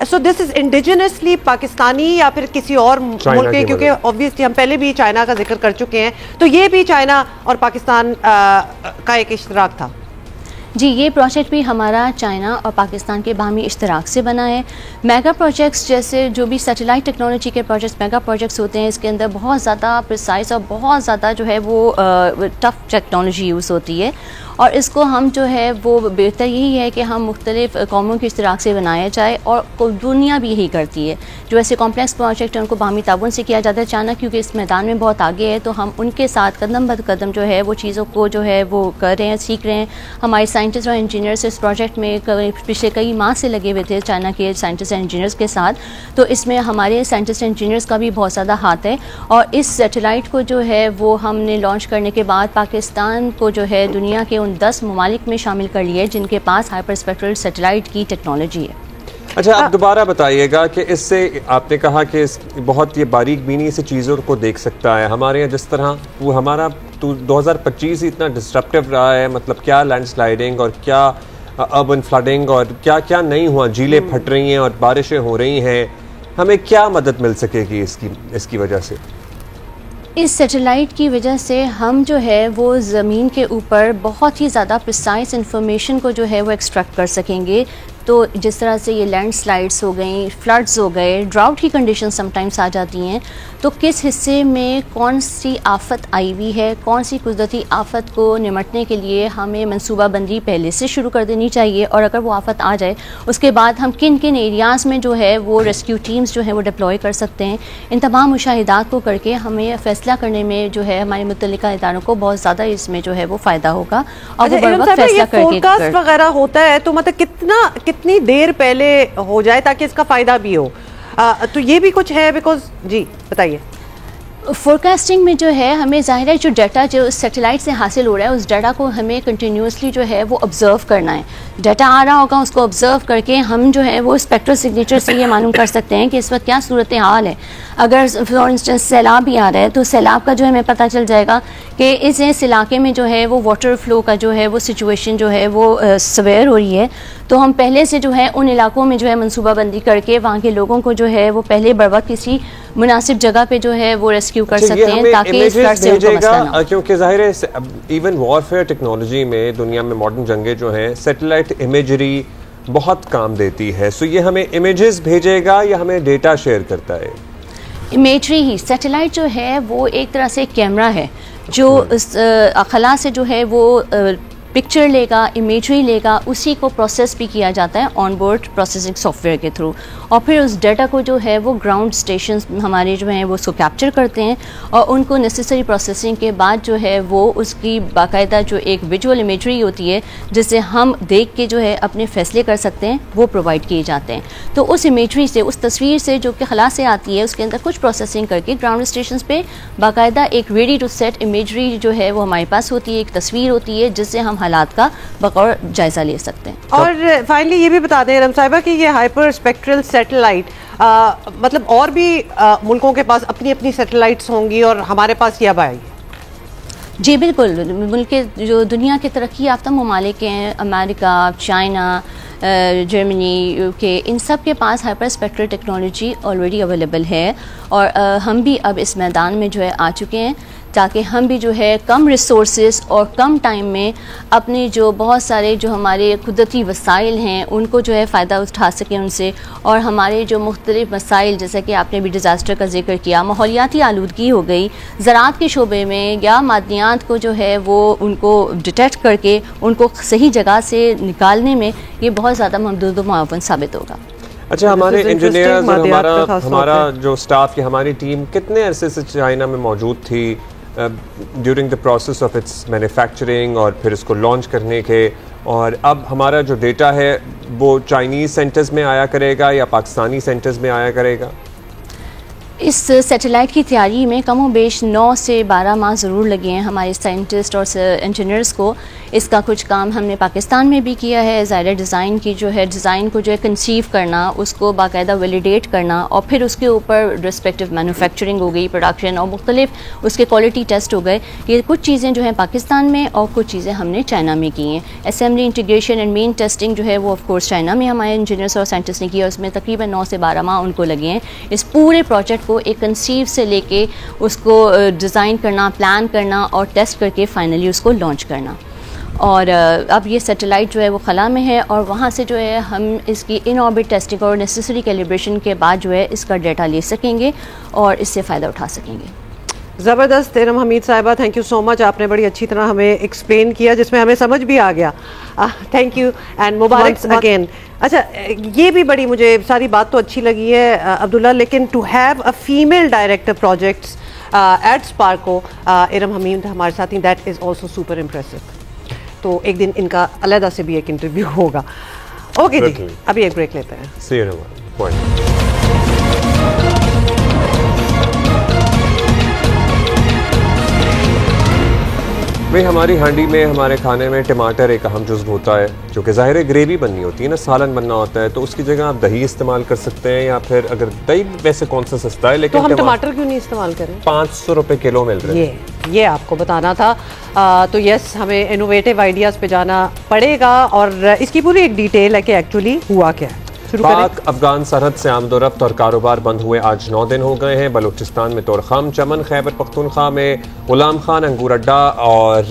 So this is indigenously Pakistani या फिर किसी और मुल्क के, क्योंकि ऑब्वियसली हम पहले भी चाइना का जिक्र कर चुके हैं, तो ये भी चाइना और पाकिस्तान का एक इश्तराक था? जी, ये प्रोजेक्ट भी हमारा चाइना और पाकिस्तान के बाहमी इश्तराक से बना है। मेगा प्रोजेक्ट्स जैसे जो भी सैटेलाइट टेक्नोलॉजी के प्रोजेक्ट्स मेगा प्रोजेक्ट्स होते हैं, इसके अंदर बहुत ज़्यादा प्रिसाइज और बहुत ज़्यादा जो है वो टफ टेक्नोलॉजी यूज़ होती है और इसको हम जो है वो बेहतर यही है कि हम मुख्तलिफ कौमों के इश्तराक से बनाया जाए और दुनिया भी यही करती है। जो ऐसे कॉम्प्लेक्स प्रोजेक्ट हैं उनको बाहमी ताउन से किया जाता है। चाइना क्योंकि इस मैदान में बहुत आगे है तो हम उनके साथ कदम ब कदम जो है वो चीज़ों को जो है वो कर रहे हैं, सीख रहे हैं। हमारे साइंटिस्ट और इंजीनियर्स इस प्रोजेक्ट में पिछले कई माह से लगे हुए थे चाइना के साइंटिस्ट एंड इंजीनियर्स के साथ, तो इसमें हमारे साइंटिस्ट एंड इंजीनियर्स का भी बहुत ज़्यादा हाथ है। और इस सैटेलाइट को जो है वो हमने लॉन्च करने के बाद पाकिस्तान को जो है दुनिया के उन 10 ममालिक में शामिल कर लिया है जिनके पास हाइपर स्पेक्ट्रल सैटेलाइट की टेक्नोलॉजी है। अच्छा, आप दोबारा बताइएगा कि इससे आपने कहा कि बहुत ये बारीक बीनी से चीज़ों को देख सकता है। हमारे यहाँ जिस तरह वो हमारा 2025 इतना डिस्ट्रप्टिव रहा है, मतलब क्या लैंडस्लाइडिंग और क्या अर्बन फ्लडिंग और क्या क्या नहीं हुआ, झीलें फट रही हैं और बारिशें हो रही हैं, हमें क्या मदद मिल सकेगी इसकी वजह से? इस सैटेलाइट की वजह से हम जो है वो ज़मीन के ऊपर बहुत ही ज़्यादा प्रिसाइज इन्फॉर्मेशन को जो है वो एक्सट्रैक्ट कर सकेंगे। तो जिस तरह से ये लैंडस्लाइड्स हो गई, फ्लड्स हो गए, ड्राउट की कंडीशन समटाइम्स आ जाती हैं, तो किस हिस्से में कौन सी आफत आई हुई है, कौन सी कुदरती आफत को निमटने के लिए हमें मनसूबाबंदी पहले से शुरू कर देनी चाहिए और अगर वो आफत आ जाए उसके बाद हम किन किन एरियाज़ में जो है वो रेस्क्यू टीम्स जो है वो डिप्लॉय कर सकते हैं। इन तमाम मुशाहिदात को करके हमें फैसला करने में जो है हमारे मुतल्लिका इदारों को बहुत ज़्यादा इसमें जो है वो फ़ायदा होगा और वो बर वक्त फैसला करके वगैरह होता है तो मतलब कितनी देर पहले हो जाए ताकि इसका फ़ायदा भी हो, तो ये भी कुछ है? बिकॉज जी बताइए। फोरकास्टिंग में जो है हमें ज़ाहिर है जो डाटा जो सैटेलाइट से हासिल हो रहा है उस डाटा को हमें कंटिन्यूसली जो है वो ऑब्ज़र्व करना है। डाटा आ रहा होगा उसको ऑब्ज़र्व करके हम जो है वो स्पेक्ट्रल सिग्नेचर से ये मालूम कर सकते हैं कि इस वक्त क्या सूरत हाल है। अगर फॉर इंस्टेंस सैलाब भी आ रहा है तो सैलाब का जो है हमें पता चल जाएगा कि इस इलाके में जो है वो वाटर फ्लो का जो है वो सिचुएशन जो है वो सवेयर हो रही है, तो हम पहले से जो है उन इलाकों में जो है मनसूबाबंदी करके वहाँ के लोगों को जो है वो पहले बर वक्त किसी मुनासिब जगह पे जो है वो रेस्क्यू कर सकते हैं ताकि इस फ्लड से उनको मसला ना हो। क्योंकि जाहिर है इवन वॉरफेयर टेक्नोलॉजी में दुनिया में मॉडर्न जंगें जो हैं सैटेलाइट इमेजरी बहुत काम देती है। सो ये हमें इमेजेस भेजेगा या हमें डेटा शेयर करता है? इमेजरी ही, सैटेलाइट जो है वो एक तरह से कैमरा है जो इस खला से जो है वो पिक्चर लेगा, इमेजरी लेगा, उसी को प्रोसेस भी किया जाता है ऑन बोर्ड प्रोसेसिंग सॉफ्टवेयर के थ्रू, और फिर उस डाटा को जो है वो ग्राउंड स्टेशन हमारे जो हैं वो उसको कैप्चर करते हैं और उनको नेसेसरी प्रोसेसिंग के बाद जो है वो उसकी बाकायदा जो एक विजुअल इमेजरी होती है जिससे हम देख के जो है अपने फैसले कर सकते हैं, वो प्रोवाइड किए जाते हैं। तो उस इमेजरी से, उस तस्वीर से जो कि खला से आती है, उसके अंदर कुछ प्रोसेसिंग करके ग्राउंड स्टेशन पे बाकायदा एक रेडी टू सेट इमेजरी जो है वो हमारे पास होती है, एक तस्वीर होती है जिससे हम हालात का बगौर जायजा ले सकते हैं। और फाइनली ये भी बता दें रम साहिबा कि ये हाइपर स्पेक्ट्रल सैटेलाइट मतलब और भी मुल्कों के पास अपनी अपनी सैटेलाइट्स होंगी और हमारे पास ये अब आएगी? जी बिल्कुल, मुल्क के जो दुनिया के तरक्की याफ्ता ममालिक हैं, अमेरिका, चाइना, जर्मनी, यूके, इन सब के पास hyper spectral technology already available है और हम भी अब इस मैदान में जो है आ चुके हैं ताकि हम भी जो है कम रिसोर्सेज और कम टाइम में अपने जो बहुत सारे जो हमारे कुदरती वसाइल हैं उनको जो है फ़ायदा उठा सकें उनसे, और हमारे जो मुख्तलिफ मसाइल जैसे कि आपने भी डिज़ास्टर का जिक्र किया, माहौलियाती आलूदगी हो गई, ज़राअत के शोबे में या मादनियात को जो है वो उनको डिटेक्ट करके उनको सही जगह से निकालने में ये बहुत ज़्यादा ममदूद मुआवन साबित होगा। अच्छा, हमारे इंजीनियर्स और हमारा जो स्टाफ की हमारी टीम कितने अरसे से चाइना में मौजूद थी during the process of its manufacturing और फिर इसको लॉन्च करने के, और अब हमारा जो डेटा है वो चाइनीज़ सेंटर्स में आया करेगा या पाकिस्तानी सेंटर्स में आया करेगा? इस सैटेलाइट की तैयारी में कम व बेश 9 से 12 माह ज़रूर लगे हैं हमारे साइंटिस्ट और इंजीनियर्स को। इसका कुछ काम हमने पाकिस्तान में भी किया है, ज़ाहिर डिज़ाइन की जो है, डिज़ाइन को जो है कंसीव करना, उसको बाकायदा वैलिडेट करना और फिर उसके ऊपर रिस्पेक्टिव मैन्युफैक्चरिंग हो गई, प्रोडक्शन और मुख्तलिफ उसके क्वालिटी टेस्ट हो गए। ये कुछ चीज़ें जो हैं पाकिस्तान में और कुछ चीज़ें हमने चाइना में की हैं। Assembly, integration and main testing जो है वो ऑफ कोर्स चाइना में हमारे इंजीनियर्स और साइंटिस्ट ने की और उसमें तकरीबन 9 से 12 माह उनको लगे हैं इस पूरे प्रोजेक्ट को एक कंसीव से लेके उसको डिज़ाइन करना, प्लान करना और टेस्ट करके फाइनली उसको लॉन्च करना। और अब ये सैटेलाइट जो है वो खला में है और वहाँ से जो है हम इसकी इन ऑर्बिट टेस्टिंग और नेसेसरी कैलिब्रेशन के बाद जो है इसका डाटा ले सकेंगे और इससे फ़ायदा उठा सकेंगे। ज़बरदस्त। इरम हमीद साहिबा, थैंक यू सो मच, आपने बड़ी अच्छी तरह हमें एक्सप्लेन किया जिसमें हमें समझ भी आ गया। Thank you and Mubarak again. अच्छा, ये भी बड़ी मुझे सारी बात तो अच्छी लगी है अब्दुल्ला, लेकिन to have a female director projects at SUPARCO, Iram Hameed हमारे साथ ही, that is also super impressive. तो एक दिन इनका अलग से भी एक इंटरव्यू होगा। ओके जी, अभी एक ब्रेक लेते हैं। See you in a while. भाई, हमारी हांडी में, हमारे खाने में टमाटर एक अहम जुज़्व होता है, जो कि ज़ाहिर ग्रेवी बननी होती है ना, सालन बनना होता है, तो उसकी जगह आप दही इस्तेमाल कर सकते हैं, या फिर अगर दही वैसे कौन सा सस्ता है, लेकिन तो हम टमाटर क्यों नहीं इस्तेमाल करें? 500 रुपए किलो मिल रहे हैं। ये आपको बताना था। तो यस, हमें इनोवेटिव आइडियाज़ पे जाना पड़ेगा और इसकी पूरी एक डिटेल है कि एक्चुअली हुआ क्या है। पाक अफगान सरहद से आमदोरफ्त और कारोबार बंद हुए आज 9 दिन हो गए हैं। बलूचिस्तान में तोरखाम, चमन, खैबर पख्तूनख्वा में गुलाम खान, अंगूर अड्डा और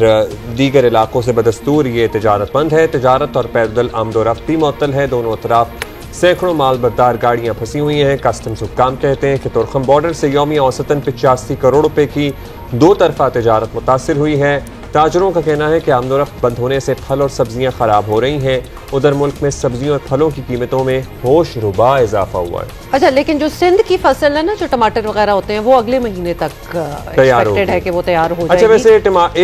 दीगर इलाकों से बदस्तूर ये तिजारत बंद है। तिजारत और पैदल आमदोरफ्त भी मुअत्तल है। दोनों तरफ सैकड़ों माल बरदार गाड़ियाँ फंसी हुई हैं। कस्टम्स हुक्काम कहते हैं कि तोरखम बॉर्डर से यौमी औसतन 85 करोड़ रुपए की 2 तरफा तिजारत मुतासिर हुई है। ताजरों का कहना है कि आमदोरफ्त बंद होने से फल और सब्जियां खराब हो रही हैं। उधर मुल्क में सब्जियों और फलों की कीमतों में होश रुबा इजाफा हुआ है। अच्छा, लेकिन जो सिंध की फसल है ना, जो टमाटर वगैरह होते हैं, वो अगले महीने तक तैयार है कि वो तैयार हो जाएगी। अच्छा, वैसे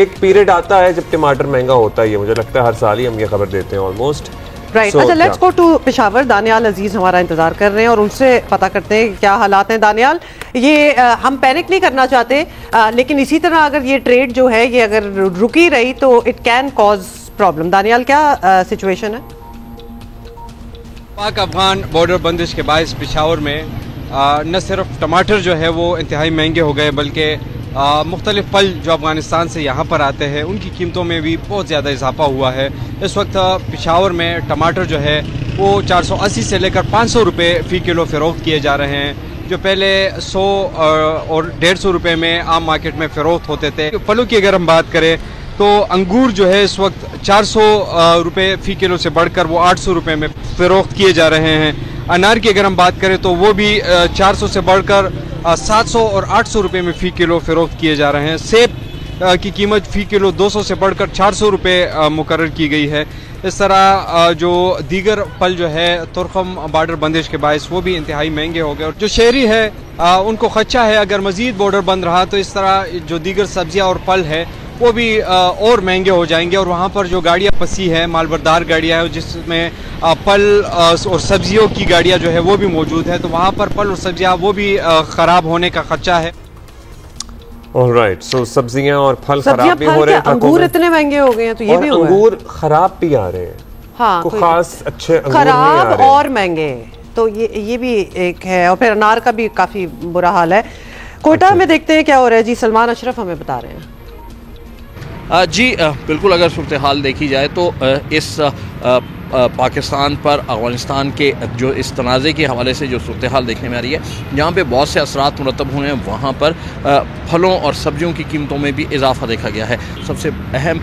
एक पीरियड आता है जब टमाटर महंगा होता है, मुझे लगता है हर साल ही हम ये खबर देते हैं ऑलमोस्ट। राइट। अच्छा, let's go to Peshawar. Daniyal Aziz हमारा इंतजार कर रहे हैं और उनसे पता करते हैं क्या हालात हैं। दानियाल, ये हम पैनिक नहीं करना चाहते, लेकिन इसी तरह अगर ये ट्रेड जो है ये अगर रुकी रही तो it can cause problem. Daniyal, क्या सिचुएशन है? पाक अफगान बॉर्डर बंदिश के बायस पेशावर में न सिर्फ टमाटर जो है वो इंतहाई महंगे हो गए, बल्कि मुख्तलिफ फल जो अफ़गानिस्तान से यहाँ पर आते हैं उनकी कीमतों में भी बहुत ज़्यादा इजाफा हुआ है। इस वक्त पेशावर में टमाटर जो है वो 480 से लेकर 500 रुपये फ़ी किलो फ़रोख्त किए जा रहे हैं, जो पहले 100 और 150 रुपये में आम मार्केट में फ़रोख्त होते थे। फलों की अगर हम बात करें तो अंगूर जो है इस वक्त 400 रुपये फ़ी किलो से बढ़कर वो 800 रुपये में फ़रोख्त किए जा रहे हैं। अनार की अगर हम बात करें तो वो भी 400 से बढ़कर 700 और 800 रुपये में फ़ी किलो फ़रोख्त किए जा रहे हैं। सेब की कीमत फ़ी किलो 200 से बढ़कर 400 रुपये मुकर्रर की गई है। इस तरह जो दीगर फल जो है तुर्खम बॉर्डर बंदिश के बायस वो भी इंतहाई महंगे हो गए और जो शहरी है उनको खदशा है अगर मज़ीद बॉर्डर बंद रहा तो इस तरह जो दीगर सब्जियां और फल है वो भी और महंगे हो जाएंगे। और वहाँ पर जो गाड़ियाँ फंसी है मालबरदार गाड़ियाँ हैं जिसमें फल और सब्जियों की गाड़ियाँ जो है वो भी मौजूद है, तो वहाँ पर फल और सब्जियाँ वो भी ख़राब होने का खदशा है। ऑलराइट, सो सब्जियां और फल खराब भी हो रहे हैं, अंगूर इतने महंगे हो गए हैं तो ये भी हुआ है। अंगूर खराब भी आ रहे हैं। हाँ, कोई खास अच्छे अंगूर खराब नहीं आ रहे और महंगे, तो ये भी एक है। और फिर अनार का भी काफी बुरा हाल है। कोयटा में देखते हैं क्या हो रहा है जी, सलमान अशरफ हमें बता रहे हैं। जी बिल्कुल, अगर सूरत हाल देखी जाए तो इस पाकिस्तान पर अफगानिस्तान के जो इस तनाज़े के हवाले से जो सूरत हाल देखने में आ रही है, जहाँ पे बहुत से असरात मुरतब हुए हैं, वहाँ पर फलों और सब्जियों की कीमतों में भी इजाफा देखा गया है। सबसे अहम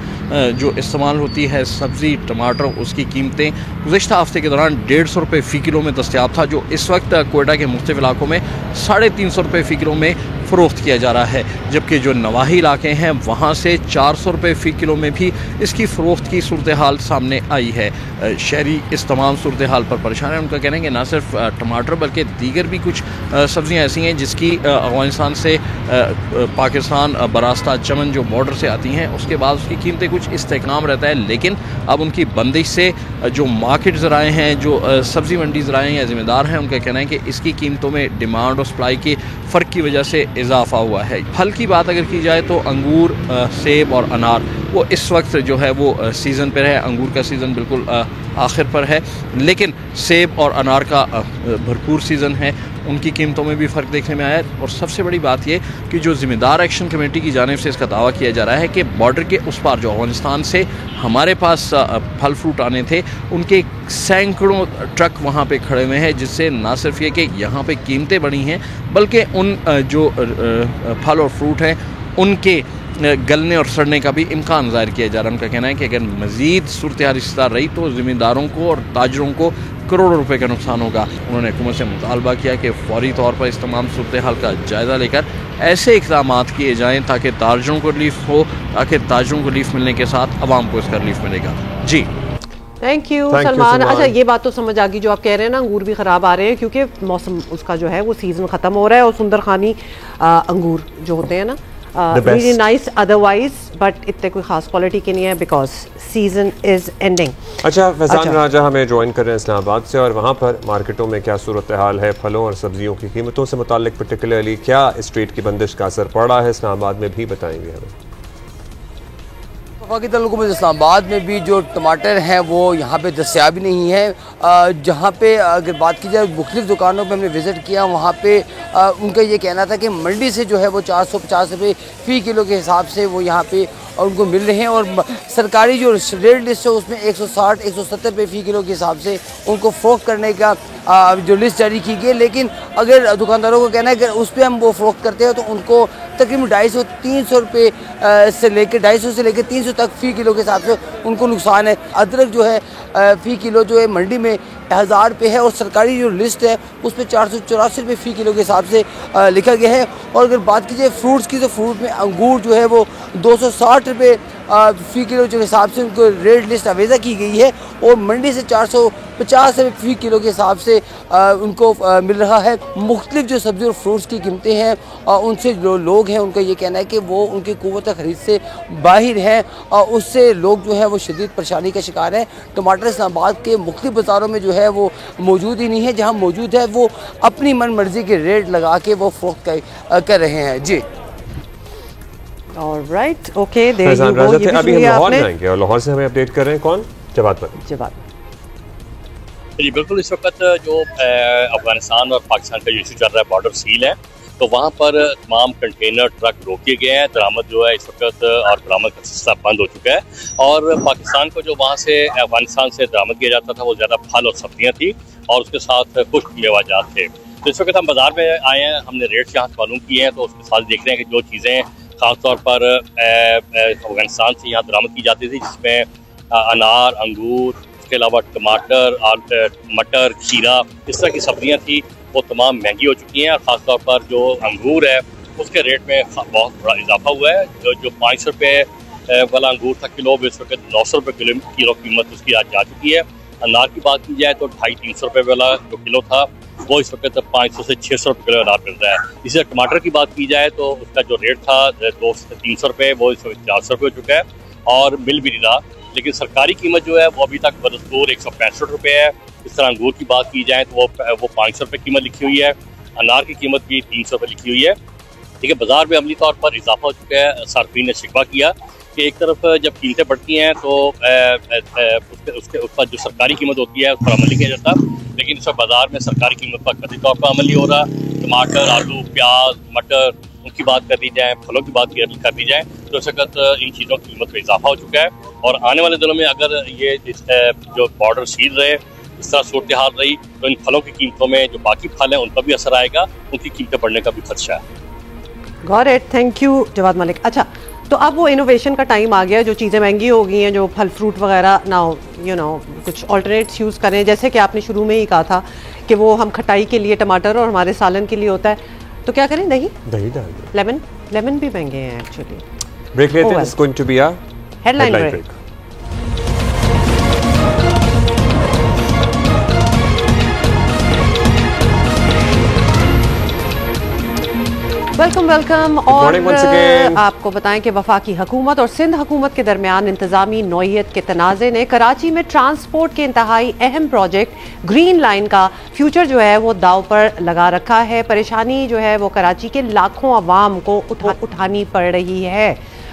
जो इस्तेमाल होती है सब्ज़ी टमाटर, उसकी कीमतें गुज़िश्ता हफ्ते के दौरान 150 रुपये फ़ी किलो में दस्तयाब था, जो इस वक्त कोयटा के मुख्तलिफ इलाकों में 350 रुपये फ़ी किलो में फ़रोख्त किया जा रहा है, जबकि जो नवाही इलाके हैं वहाँ से 400 रुपये फ़ी किलो में भी इसकी फ़रोख्त की सूरत हाल सामने आई है। शहरी इस तमाम सूरत हाल पर परेशान है। उनका कहना है कि ना सिर्फ टमाटर बल्कि दीगर भी कुछ सब्ज़ियाँ ऐसी हैं जिसकी अफगानिस्तान से पाकिस्तान बरास्ता चमन जो बॉर्डर से आती हैं, उसके बाद उसकी कीमतें कुछ इस्तेहकाम रहता है, लेकिन अब उनकी बंदिश से जो मार्केट ज़राए हैं, जो सब्ज़ी मंडी ज़राए या ज़िम्मेदार हैं, उनका कहना है कि इसकी कीमतों में डिमांड और सप्लाई के फ़र्क की वजह से इजाफा हुआ है। फल की बात अगर की जाए तो अंगूर, सेब और अनार वो इस वक्त जो है वो सीज़न पर है। अंगूर का सीज़न बिल्कुल आखिर पर है, लेकिन सेब और अनार का भरपूर सीज़न है। उनकी कीमतों में भी फ़र्क देखने में आया है। और सबसे बड़ी बात यह कि जो ज़िम्मेदार एक्शन कमेटी की जानिब से इसका दावा किया जा रहा है कि बॉर्डर के उस पार जो अफगानिस्तान से हमारे पास फल फ्रूट आने थे, उनके सैकड़ों ट्रक वहाँ पे खड़े हुए हैं, जिससे ना सिर्फ ये कि यहाँ पे कीमतें बढ़ी हैं, बल्कि उन जो फल और फ्रूट हैं उनके गलने और सड़ने का भी इम्कान ज़ाहिर किया जा रहा है। उनका कहना है कि अगर मज़ीद सूरत हाल इस तरह रही तो ज़िम्मेदारों को और ताजरों को करोड़ों रुपए का नुकसान होगा। उन्होंने हुकूमत से मुतालबा किया कि फौरी तौर पर इस तमाम सूरत हाल का जायज़ा लेकर ऐसे इक़दाम किए जाएँ ताकि ताजरों को रिलीफ हो, ताकि ताजरों को रिलीफ मिलने के साथ आवाम को इसका रिलीफ मिलेगा। जी थैंक यू सलमान। अच्छा, ये बात तो समझ आ गई जो आप कह रहे हैं ना, अंगूर भी ख़राब आ रहे हैं क्योंकि मौसम उसका जो है वो सीज़न ख़त्म हो रहा है। और सुंदर खानी अंगूर जो होते हैं ना, really nice otherwise, but इतने कोई खास क्वालिटी के नहीं है because season is ending। अच्छा, फैजान राजा हमें ज्वाइन कर रहे हैं इस्लामाबाद से, और वहाँ पर मार्केटों में क्या सूरत हाल है, फलों और सब्जियों की कीमतों से मुताल्लिक पर्टिकुलरली क्या स्ट्रीट की बंदिश का असर पड़ा है इस्लामाबाद में भी बताएंगे हमें। वफाकी हुकूमत इस्लामाबाद में भी जो टमाटर हैं वो यहाँ पे दस्तयाब नहीं है। जहाँ पे अगर बात की जाए मुख्तलिफ दुकानों पे हमने विज़िट किया, वहाँ पे उनका ये कहना था कि मंडी से जो है वो 450 रुपये फ़ी किलो के हिसाब से वो यहाँ पे उनको मिल रहे हैं, और सरकारी जो रेट लिस्ट है उसमें 160-170 रुपये फ़ी किलो के हिसाब से उनको फ़रोख्त करने का जो लिस्ट जारी की गई। लेकिन अगर दुकानदारों को कहना है कि उस पर हम वो फ़रोख्त करते हैं तो उनको तकरीबन 250-300 रुपये से लेकर 250 से लेकर 300 तक फ़ी किलो के हिसाब से उनको नुकसान है। अदरक जो है फ़ी किलो जो है मंडी में 1000 रुपये है, और सरकारी जो लिस्ट है उस पर 484 रुपये फ़ी किलो के हिसाब से लिखा गया है। और अगर बात की जाए फ्रूट्स की तो फ्रूट में अंगूर जो है वो 260 रुपये फ़ी किलो जो हिसाब से उनको रेट लिस्ट अवेज़ा की गई है, और मंडी से 450 रुपये फ़ी किलो के हिसाब से उनको मिल रहा है। मुख्तलिफ जो सब्ज़ी और फ्रूट्स की कीमतें हैं उनसे जो लोग हैं उनका ये कहना है कि वो उनकी क़ुव्वत ख़रीद से बाहर हैं, और उससे लोग जो है वो शदीद परेशानी का शिकार हैं। टमाटर इस्लामाबाद के मुख्तलिफ बाज़ारों में जो है वो मौजूद ही नहीं है, जहाँ मौजूद है वो अपनी मन मर्ज़ी के रेट लगा के वो फ़रोख्त कर रहे हैं। जी ऑलराइट, ओके, अभी हम लाहौर जाएंगे और लाहौर से हमें अपडेट कर रहे हैं कौन, जवाद जी बिल्कुल। इस वक्त जो अफगानिस्तान और पाकिस्तान का इशू चल रहा है, बॉर्डर सील है, तो वहाँ पर तमाम कंटेनर ट्रक रोके गए हैं। दरामद जो है इस वक्त और बरामद का सिलसिला बंद हो चुका है, और पाकिस्तान को जो वहाँ से अफगानिस्तान से दरामद किया जाता था वो ज़्यादा फल और सब्जियाँ थी, और उसके साथ खुश्क मेवाजात थे। तो इस वक्त हम बाज़ार में आए हैं, हमने रेट यहाँ से मालूम किए हैं, तो उसके साथ देख रहे हैं कि जो चीज़ें ख़ासतौर पर अफगानिस्तान से यहाँ दरामद की जाती थी, जिसमें अनार, अंगूर, उसके अलावा टमाटर, मटर, खीरा, इस तरह की सब्जियां थी वो तमाम महंगी हो चुकी हैं। और ख़ासतौर पर जो अंगूर है उसके रेट में बहुत बड़ा इजाफा हुआ है। जो 500 रुपये वाला अंगूर था किलो, इस वक्त 900 रुपये किलो कीमत उसकी आज जा चुकी है। अनार की बात की जाए तो 250-300 रुपये वाला जो किलो था वो इस वक्त 500 से 600 रुपये किलो अनार मिल रहा है। इसी तरह टमाटर की बात की जाए तो उसका जो रेट था 200 से 300 रुपये वो इस वक्त 400 रुपये हो चुका है और मिल भी नहीं रहा। लेकिन सरकारी कीमत जो है वो अभी तक बदस्तूर 165 रुपये है। इस तरह अंगूर की बात की जाए तो वो 500 रुपये कीमत लिखी हुई है। अनार की कीमत भी 300 रुपये लिखी हुई है। ठीक है, बाजार में अमली तौर पर इजाफा हो चुका है। सार्फिन ने शिकवा किया कि एक तरफ जब कीमतें बढ़ती हैं तो उसके ऊपर जो सरकारी कीमत होती है उस पर अमल नहीं किया जाता, लेकिन इस वक्त बाजार में सरकारी कीमत पर कतई तौर पर अमल नहीं हो रहा। टमाटर, आलू, प्याज, मटर, उनकी बात कर दी जाए, फलों की बात कर दी जाए तो इस वक्त इन चीज़ों की कीमत में इजाफा हो चुका है। और आने वाले दिनों में अगर ये जो बॉर्डर सील रहे, इस तरह सूरत हाल रही, तो इन फलों की कीमतों में जो बाकी फल हैं उन पर भी असर आएगा, उनकी कीमतें बढ़ने का भी खदशा है। Got it, thank you Jawad Malik. अच्छा, तो अब वो इनोवेशन का टाइम आ गया, जो चीज़ें महंगी हो गई हैं, जो फल फ्रूट वगैरह ना कुछ ऑल्टरनेट्स यूज़ करें। जैसे कि आपने शुरू में ही कहा था कि वो हम खटाई के लिए टमाटर और हमारे सालन के लिए होता है, तो क्या करें? दही डाल दें। लेमन भी महंगे हैं एक्चुअली। ब्रेक लेते हैं, it's going to be a headline break. Welcome. और आपको बताएं कि वफाकी हुकूमत और सिंध हुकूमत के दरमियान इंतजामी नौइयत के तनाज़े ने कराची में ट्रांसपोर्ट के इंतहाई अहम प्रोजेक्ट ग्रीन लाइन का फ्यूचर जो है वो दाव पर लगा रखा है। परेशानी जो है वो कराची के लाखों अवाम को उठानी पड़ रही है।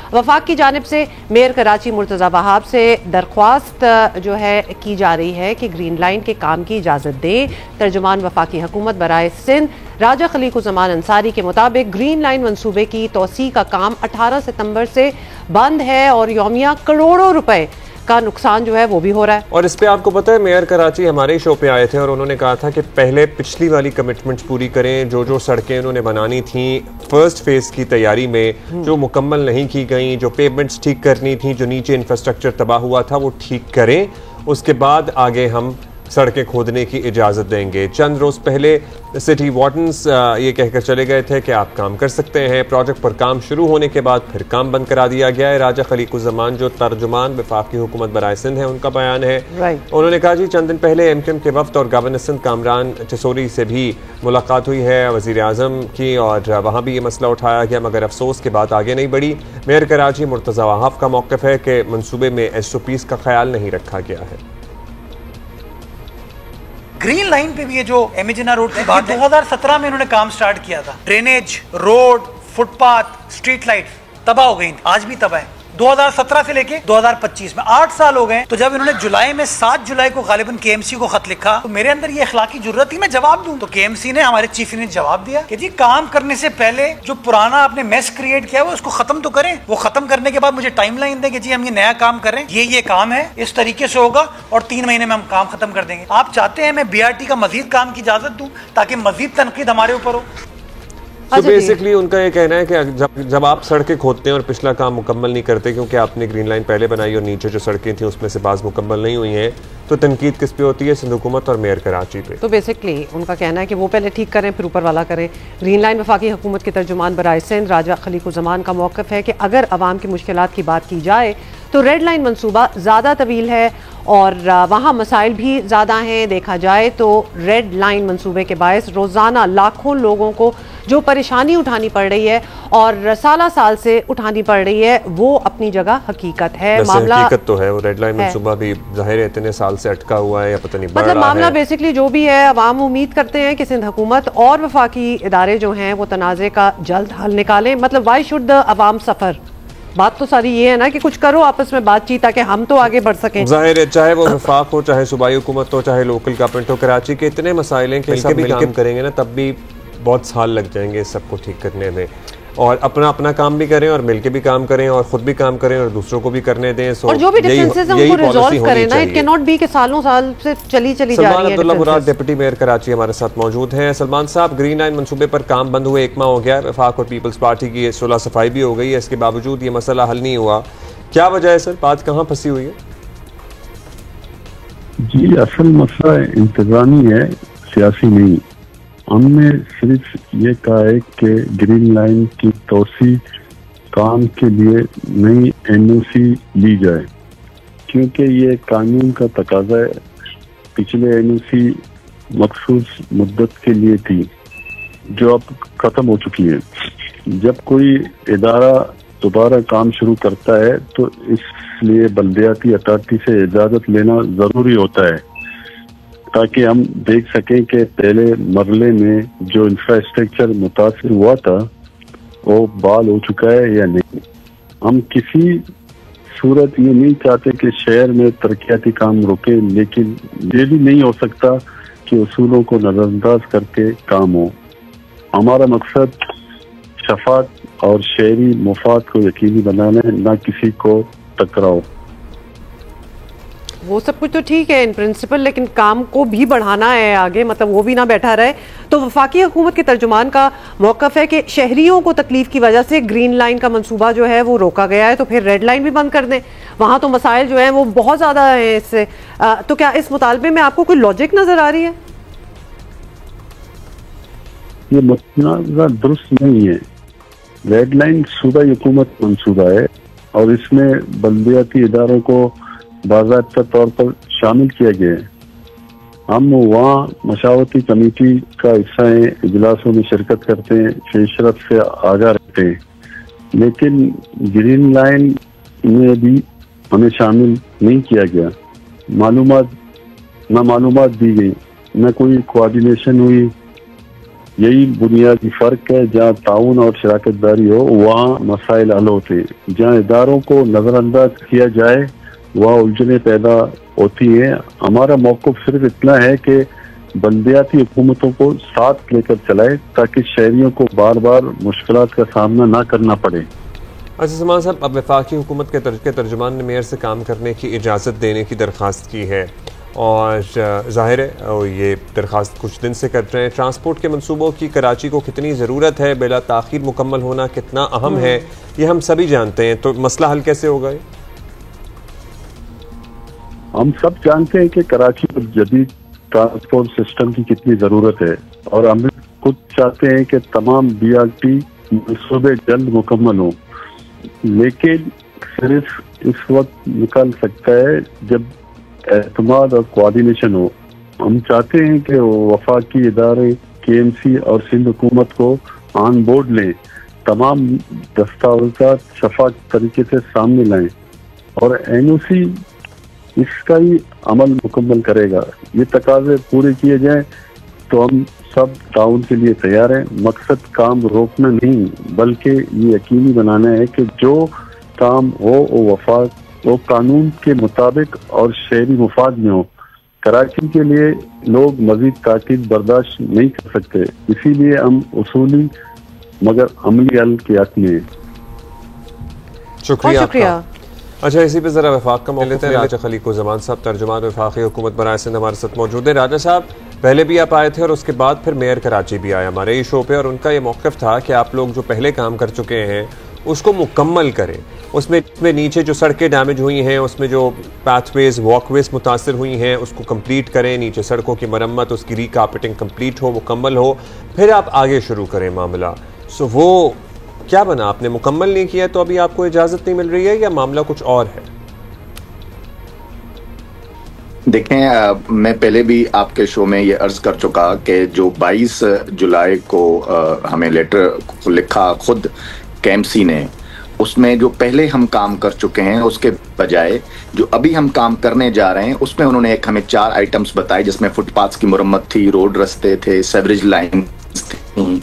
वफाक की जानिब से मेयर कराची मुर्तज़ा वहाब से दरख्वास्त जो है की जा रही है कि ग्रीन लाइन के काम की इजाज़त दें। तर्जुमान वफाकी हुकूमत बराए सिंध राजा खलीकुज़्ज़मान अंसारी के मुताबिक ग्रीन लाइन मंसूबे की तोसी का काम 18 सितंबर से बंद है और यौमिया करोड़ों रुपए का नुकसान जो है वो भी हो रहा है। और इस पे आपको पता है मेयर कराची हमारे शो पे आए थे और उन्होंने कहा था कि पहले पिछली वाली कमिटमेंट्स पूरी करें। जो सड़कें उन्होंने बनानी थी फर्स्ट फेज की तैयारी में जो मुकम्मल नहीं की गई, जो पेमेंट्स ठीक करनी थी, जो नीचे इंफ्रास्ट्रक्चर तबाह हुआ था वो ठीक करें, उसके बाद आगे हम सड़कें खोदने की इजाज़त देंगे। चंद रोज़ पहले सिटी वार्डन्स ये कहकर चले गए थे कि आप काम कर सकते हैं। प्रोजेक्ट पर काम शुरू होने के बाद फिर काम बंद करा दिया गया है। राजा खलीकुज़्ज़मान जो तर्जुमान वफाकी हुकूमत बराए सिंध है उनका बयान है। उन्होंने कहा जी चंद दिन पहले एमक्यूएम के वफ्द और गवर्नर सिंध कामरान चसोरी से भी मुलाकात हुई है वज़ीर आज़म की और वहाँ भी ये मसला उठाया गया, मगर अफसोस के बाद आगे नहीं बढ़ी। मेयर कराची मुर्तज़ा वहाब का मौक़िफ़ है कि मनसूबे में SOPs का ख्याल नहीं रखा गया है। ग्रीन लाइन पे भी ये जो एमिजना रोड की बात 2017 में इन्होंने काम स्टार्ट किया था। Drainage, road, footpath, street light तबाह हो गई, आज भी तबाह है। 2017 से लेके 2025 में 8 साल हो गए। तो जब इन्होंने जुलाई में 7 जुलाई को गालिबन KMC को खत लिखा तो मेरे अंदर ये अखलाकी जुर्रत थी मैं जवाब दूं। तो KMC ने, हमारे चीफ ने जवाब दिया कि जी काम करने से पहले जो पुराना आपने मेस क्रिएट किया है वो उसको खत्म तो करें। वो खत्म करने के बाद मुझे टाइमलाइन दें कि जी हम ये नया काम कर रहे हैं, ये काम है, इस तरीके से होगा और 3 महीने में हम काम खत्म कर देंगे। आप चाहते हैं मैं BRT का मजीद काम की इजाजत दूं ताकि मजीद तनकीद हमारे ऊपर हो। तो बेसिकली उनका ये कहना है कि जब आप सड़कें खोदते हैं और पिछला काम मुकम्मल नहीं करते क्योंकि आपने ग्रीन लाइन पहले बनाई और नीचे जो सड़कें थी उसमें से बाज़ मुकम्मल नहीं हुई हैं, तो तनकीद किस पे होती है? सिंध हुकूमत और मेयर कराची पे। तो बेसिकली उनका कहना है कि वो पहले ठीक करें फिर ऊपर वाला करें। ग्रीन लाइन वफाकी हुकूमत के तर्जुमान बराए सिंध राजा खलीकुज़्ज़मान का मौक़िफ़ है कि अगर अवाम की मुश्किलात की बात की जाए तो रेड लाइन मनसूबा ज़्यादा तवील है और वहाँ मसाइल भी ज़्यादा हैं। देखा जाए तो रेड लाइन मंसूबे के बायस रोज़ाना लाखों लोगों को जो परेशानी उठानी पड़ रही है और साल से उठानी पड़ रही है वो अपनी जगह हकीकत है। मामला हकीकत तो है, वो रेड लाइन मंसूबा भी जाहिर है इतने साल से अटका हुआ है या पता नहीं मतलब मामला बेसिकली जो भी है, अवाम उम्मीद करते हैं कि सिंध हुकूमत और वफाकी इदारे जो हैं वो तनाज़े का जल्द हल निकालें। मतलब वाई शुड द अवाम सफ़र? बात तो सारी ये है ना कि कुछ करो आपस में बातचीत ताकि हम तो आगे बढ़ सकें। जाहिर है चाहे वो वफाक हो, चाहे सूबाई हुकूमत हो, चाहे लोकल गवर्नमेंट हो, कराची के इतने मसाइल हैं कि सब मिलकर करेंगे ना तब भी बहुत साल लग जाएंगे इस सबको ठीक करने में। और अपना अपना काम भी करें और मिलके भी काम करें और खुद भी काम करें और दूसरों को भी करने दें। और जो भी डिफरेंसेस हैं उनको रिजॉल्व करें ना। इट कैन नॉट बी कि सालों साल से चली जा रही है। सलमान अब्दुल्ला मुराद डिप्टी मेयर कराची हमारे साथ मौजूद हैं। सलमान साहब, ग्रीन लाइन मंसूबे पर काम बंद हुए 1 माह हो गया, वफाक और पीपल्स पार्टी की सुलह सफाई भी हो गई है, इसके बावजूद ये मसला हल नहीं हुआ, क्या वजह है सर? बात कहाँ फंसी हुई है? जी, असल मसला इंतजामी है, सियासी नहीं। हमने सिर्फ ये कहा है कि ग्रीन लाइन की तोसी काम के लिए नई NOC ली जाए, क्योंकि ये कानून का तकाजा है। पिछले NOC मखसूस मुद्दत के लिए थी जो अब खत्म हो चुकी है। जब कोई इदारा दोबारा काम शुरू करता है तो इसलिए बल्दियाती अथॉरिटी से इजाज़त लेना ज़रूरी होता है, ताकि हम देख सकें कि पहले मरले में जो इंफ्रास्ट्रक्चर मुतासिर हुआ था वो बहाल हो चुका है या नहीं। हम किसी सूरत ये नहीं चाहते कि शहर में तरक्याती काम रुके, लेकिन ये भी नहीं हो सकता कि उसूलों को नज़रअंदाज करके काम हो। हमारा मकसद शफात और शहरी मुफाद को यकीनी बनाना है, ना किसी को टकराओ। वो सब कुछ तो ठीक है इन प्रिंसिपल, लेकिन काम को भी बढ़ाना है आगे, मतलब वो भी ना बैठा रहे। तो वफाकी हुकूमत के तर्जुमान का मौक़िफ़ है कि शहरियों को तकलीफ की वजह से ग्रीन लाइन का मंसूबा जो है वो रोका गया है, तो फिर रेड लाइन भी बंद कर दें। वहाँ तो मसाइल जो हैं वो बहुत ज़्यादा हैं इससे। तो क्या इस मुतालबे में आपको कोई लॉजिक नज़र आ रही है? ये मसला दुरुस्त नहीं है। रेड लाइन सूबाई हुकूमत मंसूबा है और इसमें बल्दियाती इदारों को बाज़ाब्ता तौर पर शामिल किया गया है। हम वहाँ मशावरती कमेटी का हिस्सा हैं, इजलासों में शिरकत करते हैं, पेशरफ से आगाह रहते हैं, लेकिन ग्रीन लाइन में भी हमें शामिल नहीं किया गया। मालूमात दी गई, न कोई कोऑर्डिनेशन हुई। यही बुनियादी फ़र्क है, जहाँ ताउन और शराकतदारी हो वहाँ मसाइल हल होते हैं। जहाँ इदारों को नज़रअंदाज किया जाए वहाँ उलझने पैदा होती हैं। हमारा मौक़िफ़ सिर्फ इतना है कि बल्दियाती हुकूमतों को साथ लेकर चलाए, ताकि शहरियों को बार बार मुश्किलात का सामना ना करना पड़े। अच्छा सलमान साहब, अब वफाकी हुकूमत के तर्जुमान ने मेयर से काम करने की इजाज़त देने की दरख्वास्त की है और ज़ाहिर है ये दरख्वास्त कुछ दिन से कर रहे हैं। ट्रांसपोर्ट के मंसूबों की कराची को कितनी ज़रूरत है, बिला ताख़ीर मुकम्मल होना कितना अहम है, ये हम सभी जानते हैं। तो मसला हल कैसे होगा? हम सब जानते हैं कि कराची को जदीद ट्रांसपोर्ट सिस्टम की कितनी ज़रूरत है और हम खुद चाहते हैं कि तमाम BRT मंसूबे जल्द मुकम्मल हों, लेकिन सिर्फ इस वक्त निकल सकता है जब एतमाद और कोऑर्डिनेशन हो। हम चाहते हैं कि वफाकी इदारे KMC और सिंध हुकूमत को ऑन बोर्ड लें, तमाम दस्तावेज़ात शफाफ तरीके से सामने लाएं और NOC इसका ही अमल मुकम्मल करेगा। ये तकाजे पूरे किए जाएं तो हम सब ताउन के लिए तैयार हैं। मकसद काम रोकना नहीं, बल्कि ये यकीनी बनाना है कि जो काम हो वो कानून के मुताबिक और शहरी मुफाद में हो। कराची के लिए लोग मजीद ताकीद बर्दाश्त नहीं कर सकते, इसीलिए हम उसूली मगर अमली हल के हक में हैं। शुक्रिया। अच्छा, इसी पे जरा वफाक का मौका लेते हैं। राजा खलीको ज़मान साहब, तर्जुमान वफाकी हुकूमत बराए सिंध, हमारे साथ मौजूद है। राजा साहब, पहले भी आप आए थे और उसके बाद फिर मेयर कराची भी आए हमारे इस शो पे, और उनका ये मौक़िफ़ था कि आप लोग जो पहले काम कर चुके हैं उसको मुकम्मल करें। उसमें नीचे जो सड़कें डैमेज हुई हैं, उसमें जो पाथवेज वॉकवेज मुतासर हुई हैं उसको कंप्लीट करें। नीचे सड़कों की मरम्मत, उसकी रिकार्पेटिंग कंप्लीट हो, मुकम्मल हो, फिर आप आगे शुरू करें मामला। सो वो क्या बना? आपने मुकम्मल नहीं किया तो अभी आपको इजाज़त नहीं मिल रही है या मामला कुछ और है? देखें, मैं पहले भी आपके शो में ये अर्ज कर चुका कि जो 22 जुलाई को हमें लेटर लिखा खुद KMC ने, उसमें जो पहले हम काम कर चुके हैं उसके बजाय जो अभी हम काम करने जा रहे हैं उसमें उन्होंने हमें 4 आइटम्स बताए, जिसमें फुटपाथ की मुरम्मत थी, रोड रस्ते थे, सेवरेज लाइन्स थी,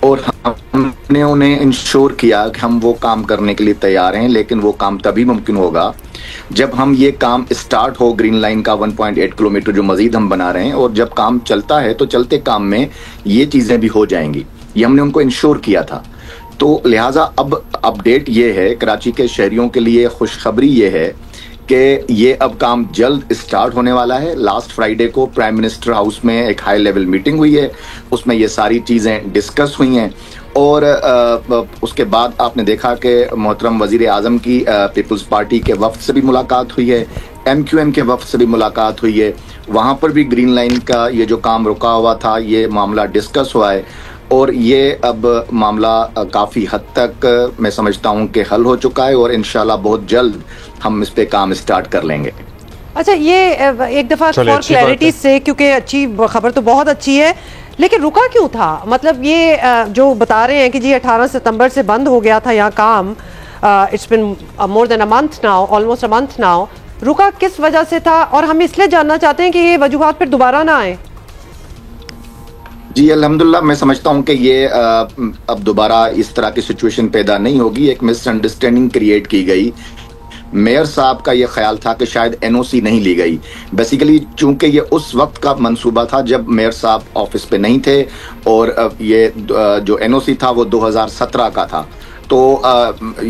और हमने उन्हें इंश्योर किया कि हम वो काम करने के लिए तैयार हैं, लेकिन वो काम तभी मुमकिन होगा जब हम ये काम स्टार्ट हो। ग्रीन लाइन का 1.8 किलोमीटर जो मजीद हम बना रहे हैं, और जब काम चलता है तो चलते काम में ये चीज़ें भी हो जाएंगी, ये हमने उनको इंश्योर किया था। तो लिहाजा अब अपडेट ये है, कराची के शहरियों के लिए खुशखबरी ये है कि ये अब काम जल्द स्टार्ट होने वाला है। लास्ट फ्राइडे को प्राइम मिनिस्टर हाउस में एक हाई लेवल मीटिंग हुई है, उसमें ये सारी चीज़ें डिस्कस हुई हैं और उसके बाद आपने देखा कि मोहतरम वजीर आज़म की पीपल्स पार्टी के वफ्द से भी मुलाकात हुई है, MQM के वफ्द से भी मुलाकात हुई है। वहाँ पर भी ग्रीन लाइन का ये जो काम रुका हुआ था, ये मामला डिस्कस हुआ है और ये अब मामला काफ़ी हद तक मैं समझता हूँ कि हल हो चुका है और इंशाल्लाह बहुत जल्द हम इस पे काम स्टार्ट कर लेंगे। अच्छा, ये एक दफ़ा फॉर क्लैरिटी से, क्योंकि अच्छी खबर तो बहुत अच्छी है, लेकिन रुका क्यों था? मतलब ये जो बता रहे हैं कि जी 18 सितंबर से बंद हो गया था यहाँ काम, it's been more than a month now, almost a month now, रुका किस वजह से था? और हम इसलिए जानना चाहते हैं कि ये वजूहात फिर दोबारा ना आए। जी अल्हम्दुलिल्लाह, मैं समझता हूँ कि ये अब दोबारा इस तरह की सिचुएशन पैदा नहीं होगी। एक मिसअंडरस्टैंडिंग क्रिएट की गई। मेयर साहब का ये ख्याल था कि शायद NOC नहीं ली गई। बेसिकली चूंकि ये उस वक्त का मंसूबा था जब मेयर साहब ऑफिस पे नहीं थे और ये जो NOC था वो 2017 का था। तो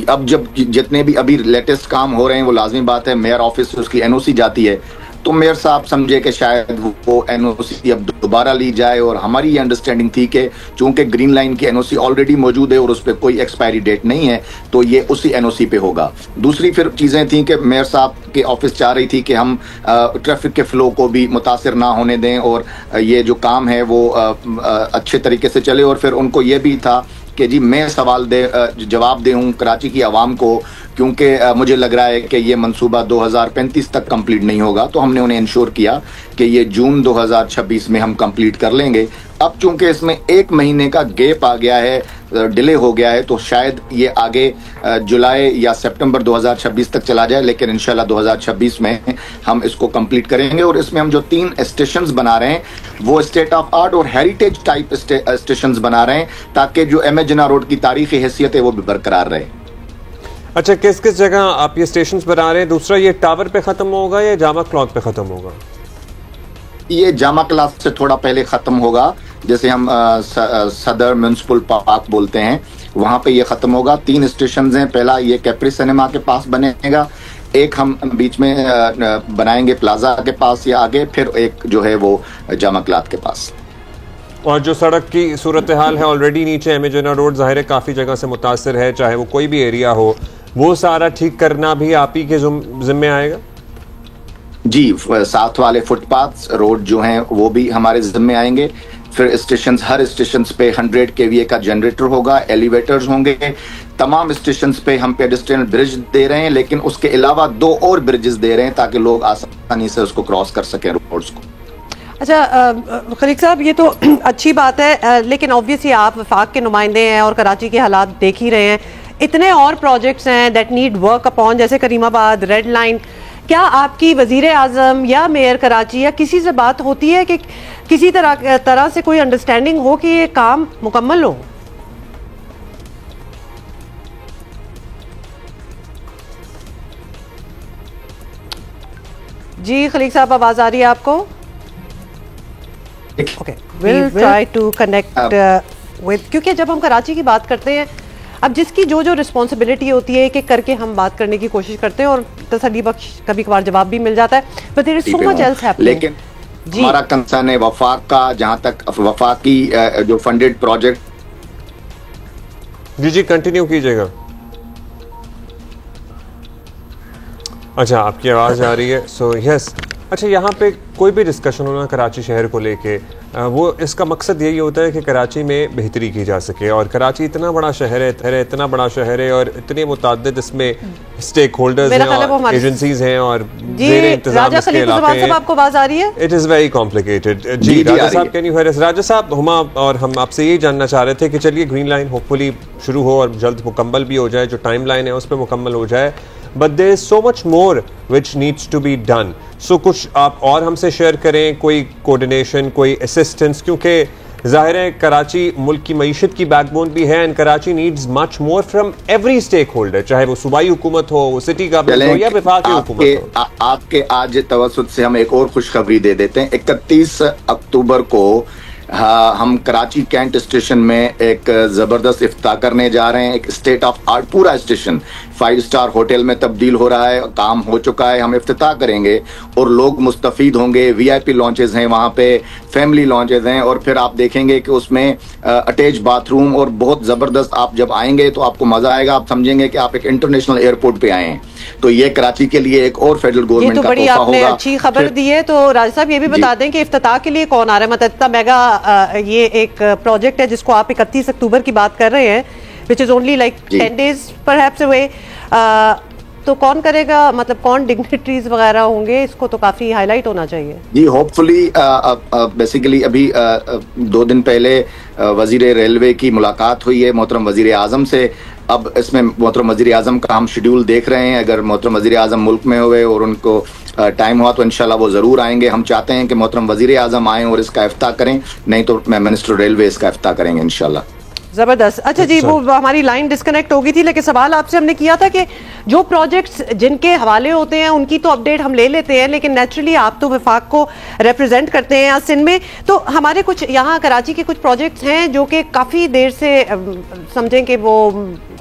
अब जब जितने भी अभी लेटेस्ट काम हो रहे हैं वो लाजमी बात है मेयर ऑफिस से उसकी NOC जाती है, तो मेयर साहब समझे कि शायद वो NOC अब दोबारा ली जाए। और हमारी ये अंडरस्टैंडिंग थी कि चूंकि ग्रीन लाइन की NOC ऑलरेडी मौजूद है और उस पर कोई एक्सपायरी डेट नहीं है, तो ये उसी NOC पे होगा। दूसरी फिर चीज़ें थी कि मेयर साहब के ऑफिस चाह रही थी कि हम ट्रैफिक के फ्लो को भी मुतासिर ना होने दें और ये जो काम है वो अच्छे तरीके से चले। और फिर उनको ये भी था कि जी मैं जवाब दूँ कराची की आवाम को, क्योंकि मुझे लग रहा है कि ये मंसूबा 2035 तक कंप्लीट नहीं होगा। तो हमने उन्हें इंश्योर किया कि ये जून 2026 में हम कंप्लीट कर लेंगे। अब चूंकि इसमें 1 महीने का गैप आ गया है, डिले हो गया है, तो शायद ये आगे जुलाई या सितंबर 2026 तक चला जाए, लेकिन इंशाल्लाह 2026 में हम इसको कंप्लीट करेंगे। और इसमें हम जो 3 स्टेशंस बना रहे हैं वो स्टेट ऑफ आर्ट और हेरिटेज टाइप स्टेशंस बना रहे हैं, ताकि जो एम ए जिन्ना रोड की तारीखी हैसियत है वो भी बरकरार रहे। अच्छा, किस किस जगह आप ये स्टेशंस बना रहे हैं? दूसरा, ये टावर पे खत्म होगा या जामा क्लॉथ पे खत्म होगा? ये जामा क्लॉथ से थोड़ा पहले खत्म होगा, जैसे हम सदर म्यूनिसिपल पार्क बोलते हैं, वहां पे ये खत्म होगा। 3 स्टेशन हैं। पहला ये कैप्री सिनेमा के पास बनेगा, एक हम बीच में बनाएंगे प्लाजा के पास या आगे, फिर एक जो है वो जामा क्लॉथ के पास। और जो सड़क की सूरत हाल है ऑलरेडी नीचे एम ए जिन्ना रोड ज़ाहिर है काफ़ी जगह से मुतासर है, चाहे वो कोई भी एरिया हो, वो सारा ठीक करना भी आप ही के जिम्मे आएगा? जी, साथ वाले फुटपाथ रोड जो हैं वो भी हमारे जिम्मे आएंगे। फिर स्टेशन, हर स्टेशन पे 100 kVA का जनरेटर होगा, एलिवेटर्स होंगे। तमाम स्टेशन पे हम पेडेस्ट्रियन ब्रिज दे रहे हैं, लेकिन उसके अलावा 2 और ब्रिजेस दे रहे हैं ताकि लोग आसानी से उसको क्रॉस कर सकें रोड्स को। अच्छा खलीक साहब, ये तो अच्छी बात है, लेकिन ऑब्वियसली आप वफाक के नुमाइंदे हैं और कराची के हालात देख ही रहे हैं। इतने और प्रोजेक्ट्स हैं दैट नीड वर्क अपॉन, जैसे करीमाबाद, रेड लाइन। क्या आपकी वजीर आज़म या मेयर कराची या किसी से बात होती है कि किसी तरह से कोई अंडरस्टैंडिंग हो कि ये काम मुकम्मल हो? जी खलीक साहब, आवाज आ रही है आपको? Okay, will try to connect with, क्योंकि जब हम कराची की बात करते हैं, अब जिसकी जो जो रिस्पॉन्सिबिलिटी होती है कि करके हम बात करने की कोशिश करते हैं और तसल्ली बख्श कभी कभार जवाब भी मिल जाता है, but there is so much else happening. लेकिन हमारा कंसर्न है वफाक का, जहां तक वफाक की जो फंडेड प्रोजेक्ट। जी कंटिन्यू कीजिएगा। अच्छा, आपकी आवाज़ आ रही है। सो यस, अच्छा, यहाँ पे कोई भी डिस्कशन होना कराची शहर को लेके, वो इसका मकसद यही होता है कि कराची में बेहतरी की जा सके। और कराची इतना बड़ा शहर है, इतना बड़ा शहर है और इतने मुतअद्दिद इसमें स्टेक होल्डर्स हैं और एजेंसीज हैं और ज़ेरे इंतज़ाम इसके इलाके हैं। आपको आवाज़ आ रही है? It is very complicated. जी राजा साहब, can you hear us? Raja साहब, हुमा और हम आपसे यही जानना चाह रहे थे कि चलिए ग्रीन लाइन होपफुली शुरू हो और जल्द मुकम्मल भी हो जाए, जो टाइम लाइन है उस पर मुकम्मल हो जाए, but there is so much more which needs to be done. So कुछ आप और हमसे शेयर करें, कोई कोऑर्डिनेशन, कोई असिस्टेंस, क्योंकि जाहिर है कराची मुल्क की मईशत की बैकबोन भी है and Karachi needs much more from every stakeholder, चाहे वो सूबाई हुकूमत हो, वो सिटी गवर्नमेंट हो या वफाकी हुकूमत हो। आपके आज तवज्जुद से हम एक और खुशखबरी दे देते हैं। 31 अक्टूबर को हाँ, हम कराची कैंट स्टेशन में एक ज़बरदस्त इफ्तार करने जा रहे हैं। एक स्टेट ऑफ आर्ट पूरा स्टेशन 5 स्टार होटल में तब्दील हो रहा है, काम हो चुका है। हम इफ्तिताह करेंगे और लोग मुस्तफ़ीद होंगे। VIP लॉन्चेस हैं वहाँ पे, फैमिली लॉन्चेस हैं, और फिर आप देखेंगे कि उसमें अटैच बाथरूम और बहुत ज़बरदस्त। आप जब आएंगे तो आपको मज़ा आएगा, आप समझेंगे कि आप एक इंटरनेशनल एयरपोर्ट पे आए हैं। तो ये कराची के लिए एक और फेडरल गवर्नमेंट का तोहफा होगा। आपने अच्छी खबर दी है। तो राजा साहब ये भी बता दें कि इफ्तिताह के लिए कौन आ रहा है? मतलब इतना मेगा ये एक प्रोजेक्ट है जिसको आप 31 अक्टूबर की बात कर रहे हैं, which is only like 10 days perhaps away. तो कौन करेगा, मतलब कौन डिग्निटरीज वगैरह होंगे? इसको तो काफी हाईलाइट होना चाहिए। जी, होपफुली बेसिकली अभी 2 दिन पहले वजीर रेलवे की मुलाकात हुई है मोहतरम वजीर आजम से। अब इसमें मोहतरम वजीर आजम का हम शेड्यूल देख रहे हैं। अगर मोहतरम वजीर आजम मुल्क में हुए और उनको टाइम हुआ तो इंशाल्लाह वो ज़रूर आएंगे। हम चाहते हैं कि मोहतरम वजीर आजम आएँ और इसका इफ्ताह करें, नहीं तो मिनिस्टर रेलवे इसका इफ्ताह करेंगे इंशाल्लाह। जबरदस्त। अच्छा जी, वो हमारी लाइन डिस्कनेक्ट हो गई थी, लेकिन सवाल आपसे हमने किया था कि जो प्रोजेक्ट्स जिनके हवाले होते हैं उनकी तो अपडेट हम ले लेते हैं, लेकिन नेचुरली आप तो वफाक को रिप्रेजेंट करते हैं यहाँ सिंध में। तो हमारे कुछ यहाँ कराची के कुछ प्रोजेक्ट्स हैं जो कि काफ़ी देर से समझें कि वो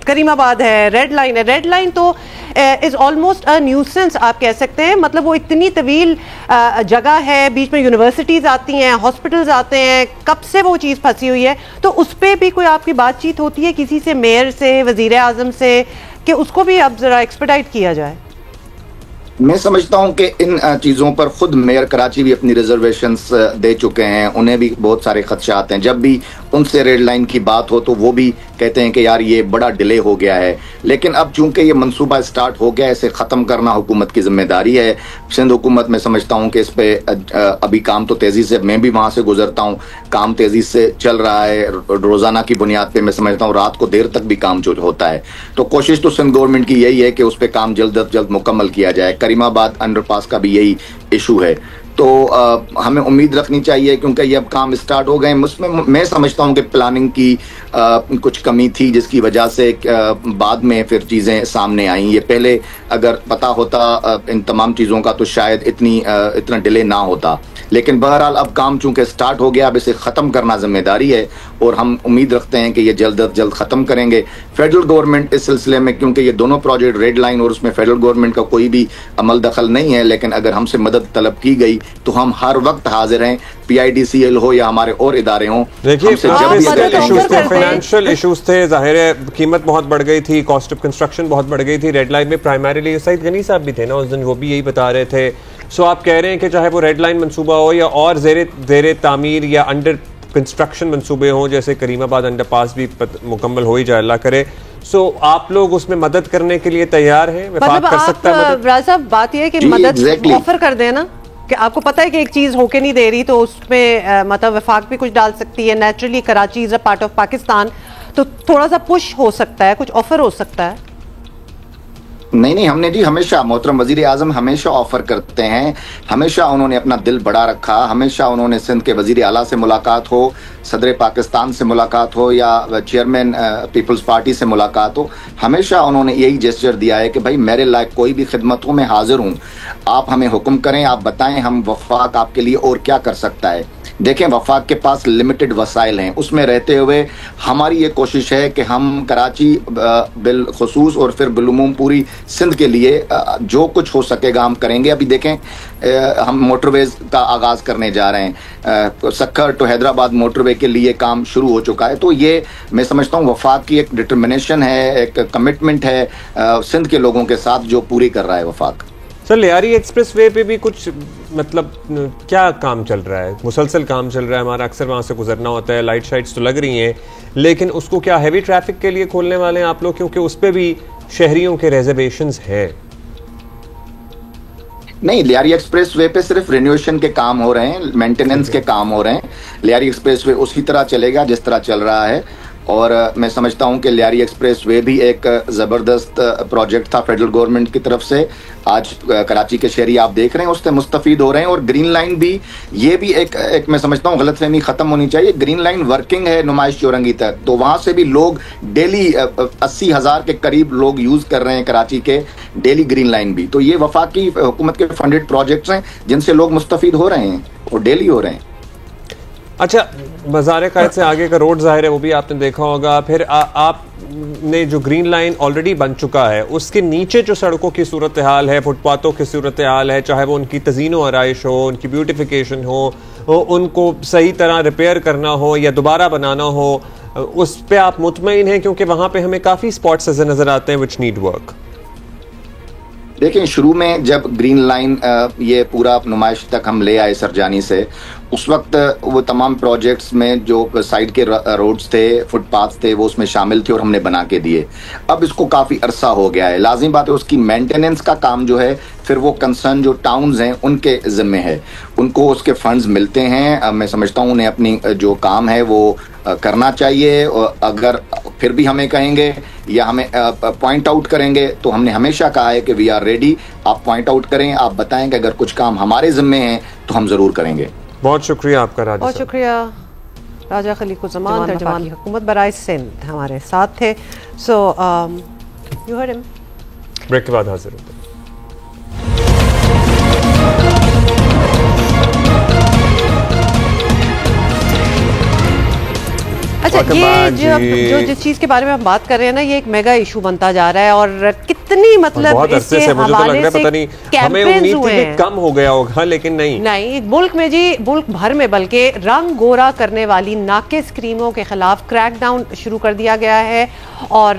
करीमाबाद है, रेड लाइन है। रेड लाइन तो इज़ ऑलमोस्ट अ न्यूसेंस आप कह सकते हैं। मतलब वो इतनी तवील जगह है, बीच में यूनिवर्सिटीज़ आती हैं, हॉस्पिटल्स आते हैं, कब से वो चीज़ फंसी हुई है। तो उस पर भी कोई आपकी बातचीत होती है किसी से, मेयर से, वज़ीर आज़म से, कि उसको भी अब ज़रा एक्सपेडाइट किया जाए? मैं समझता हूं कि इन चीज़ों पर खुद मेयर कराची भी अपनी रिजर्वेशंस दे चुके हैं। उन्हें भी बहुत सारे खदशात हैं। जब भी उनसे रेड लाइन की बात हो तो वो भी कहते हैं कि यार ये बड़ा डिले हो गया है। लेकिन अब चूंकि ये मंसूबा स्टार्ट हो गया है, इसे ख़त्म करना हुकूमत की जिम्मेदारी है। सिंध हुकूमत में समझता हूँ कि इस पर अभी काम तो तेज़ी से, मैं भी वहाँ से गुजरता हूँ, काम तेज़ी से चल रहा है। रोज़ाना की बुनियाद पर मैं समझता हूँ रात को देर तक भी काम जो होता है। तो कोशिश तो सिंध गवर्नमेंट की यही है कि उस पर काम जल्द अज जल्द मुकम्मल किया जाए। करीमाबाद अंडरपास का भी यही इशू है। तो हमें उम्मीद रखनी चाहिए, क्योंकि ये अब काम स्टार्ट हो गए। उसमें मैं समझता हूँ कि प्लानिंग की कुछ कमी थी, जिसकी वजह से बाद में फिर चीज़ें सामने आई। ये पहले अगर पता होता इन तमाम चीज़ों का तो शायद इतना डिले ना होता। लेकिन बहरहाल अब काम चूंकि स्टार्ट हो गया, अब इसे ख़त्म करना जिम्मेदारी है और हम उम्मीद रखते हैं कि ये जल्द अज जल्द ख़त्म करेंगे। फेडरल गवर्नमेंट इस सिलसिले में, क्योंकि ये दोनों प्रोजेक्ट रेड लाइन और उसमें फेडरल गवर्नमेंट का कोई भी अमल दखल नहीं है, लेकिन अगर हमसे मदद तलब की गई तो हम हर वक्त हाजिर हैं। PIDCL हो या हमारे और इदारे हों। देखिए, फाइनेंशियल इश्यूज थे, जाहिर है कीमत बहुत बढ़ गई थी, कॉस्ट ऑफ कंस्ट्रक्शन बहुत बढ़ गई थी रेड लाइन में। प्राइमरीली सईद गनी साहब भी थे ना उस दिन, वो भी यही बता रहे थे। सो आप कह रहे हैं कि चाहे वो रेड लाइन मंसूबा हो या और ज़ेरे तामीर या अंडर कंस्ट्रक्शन मंसूबे हों, जैसे करीमाबाद अंडरपास भी मुकम्मल हो ही जाए, अल्लाह करे। सो आप लोग उसमें मदद करने के लिए तैयार हैं? मतलब कर सकता है राज साहब, बात यह है कि मदद ऑफर कर देना कि आपको पता है कि एक चीज होके नहीं दे रही, तो उसमें मतलब वफाक भी कुछ डाल सकती है। Naturally Karachi is a part of Pakistan, तो थोड़ा सा पुश हो सकता है, कुछ ऑफर हो सकता है। नहीं, हमने जी हमेशा, मोहतरम वजीर आजम हमेशा ऑफर करते हैं। हमेशा उन्होंने अपना दिल बड़ा रखा। हमेशा उन्होंने सिंध के वजीर आला से मुलाकात हो, सदर पाकिस्तान से मुलाकात हो या चेयरमैन पीपल्स पार्टी से मुलाकात हो, हमेशा उन्होंने यही जेस्चर दिया है कि भाई मेरे लायक कोई भी खिदमत हो मैं हाजिर हूँ, आप हमें हुक्म करें, आप बताएं हम वफाक आपके लिए और क्या कर सकता है। देखें, वफाक के पास लिमिटेड वसाइल हैं, उसमें रहते हुए हमारी ये कोशिश है कि हम कराची बिलखुसूस और फिर बिलुमूम पूरी सिंध के लिए जो कुछ हो सकेगा हम करेंगे। अभी देखें, हम मोटरवेज का आगाज़ करने जा रहे हैं। सक्खर टू हैदराबाद मोटरवे के लिए काम शुरू हो चुका है। तो ये मैं समझता हूँ वफाक की एक डिटर्मिनेशन है, एक कमिटमेंट है सिंध के लोगों के साथ, जो पूरी कर रहा है वफाक। सर, लियारी एक्सप्रेस वे पे भी कुछ मतलब क्या काम चल रहा है? मुसलसल काम चल रहा है हमारा, अक्सर वहाँ से गुजरना होता है, लाइट शाइट्स तो लग रही हैं, लेकिन उसको क्या हैवी ट्रैफिक के लिए खोलने वाले हैं आप लोग? क्योंकि उस पर भी शहरियों के रिजर्वेशंस हैं। नहीं, लियारी एक्सप्रेस वे पे सिर्फ रिन्यूएशन के काम हो रहे हैं, मेंटेनेंस के काम हो रहे हैं। लियारी एक्सप्रेस वे उसी तरह चलेगा जिस तरह चल रहा है। और मैं समझता हूं कि लियारी एक्सप्रेस वे भी एक ज़बरदस्त प्रोजेक्ट था फेडरल गवर्नमेंट की तरफ से। आज कराची के शहरी आप देख रहे हैं उससे मुस्तफ़ीद हो रहे हैं। और ग्रीन लाइन भी, ये भी एक मैं समझता हूं गलतफहमी ख़त्म होनी चाहिए। ग्रीन लाइन वर्किंग है नुमाइश चौरंगी तक, तो वहाँ से भी लोग डेली 80,000 के करीब लोग यूज़ कर रहे हैं कराची के डेली ग्रीन लाइन भी। तो ये वफाकी हुकूमत के फंडेड प्रोजेक्ट्स हैं जिनसे लोग मुस्तफ़ीद हो रहे हैं और डेली हो रहे हैं। अच्छा, मज़ार कायद से आगे का रोड ज़ाहिर है वो भी आपने देखा होगा। फिर आपने जो ग्रीन लाइन ऑलरेडी बन चुका है उसके नीचे जो सड़कों की सूरत हाल है, फुटपाथों की सूरत हाल है, चाहे वो उनकी तज़ीन व आराइश हो, उनकी ब्यूटिफिकेशन हो, उनको सही तरह रिपेयर करना हो या दोबारा बनाना हो, उस पर आप मुतमईन हैं? क्योंकि वहाँ पे हमें काफ़ी स्पॉट्स ऐसे नज़र आते हैं विच नीड वर्क। देखिए, शुरू में जब ग्रीन लाइन ये पूरा नुमाइश तक हम ले आए सरजानी से, उस वक्त वो तमाम प्रोजेक्ट्स में जो साइड के रोड्स थे, फुटपाथ थे, वो उसमें शामिल थे और हमने बना के दिए। अब इसको काफ़ी अरसा हो गया है। लाजिम बात है उसकी मेंटेनेंस का काम जो है फिर वो कंसर्न जो टाउन्स हैं उनके ज़िम्मे है, उनको उसके फंड्स मिलते हैं। मैं समझता हूँ उन्हें अपनी जो काम है वो करना चाहिए। अगर फिर भी हमें कहेंगे या हमें पॉइंट आउट करेंगे तो हमने हमेशा कहा है कि वी आर रेडी। आप पॉइंट आउट करें, आप बताएं कि अगर कुछ काम हमारे ज़िम्मे हैं तो हम ज़रूर करेंगे। बहुत शुक्रिया आपका राजा। बहुत शुक्रिया। राजा खलीकुज़्ज़मान तर्जुमान हुकूमत बराए सिंध हमारे साथ थे। So you heard him. Break के बाद हाजिर होते हैं। अच्छा, ये जो जिस चीज के बारे में हम बात कर रहे हैं ना, ये एक मेगा इशू बनता जा रहा है और कितनी मतलब इसके हवाले से कैंपेन्स हुए हैं। कम हो गया होगा लेकिन नहीं मुल्क में जी, मुल्क भर में बल्कि रंग गोरा करने वाली नाकिस क्रीमों के खिलाफ क्रैकडाउन शुरू कर दिया गया है। और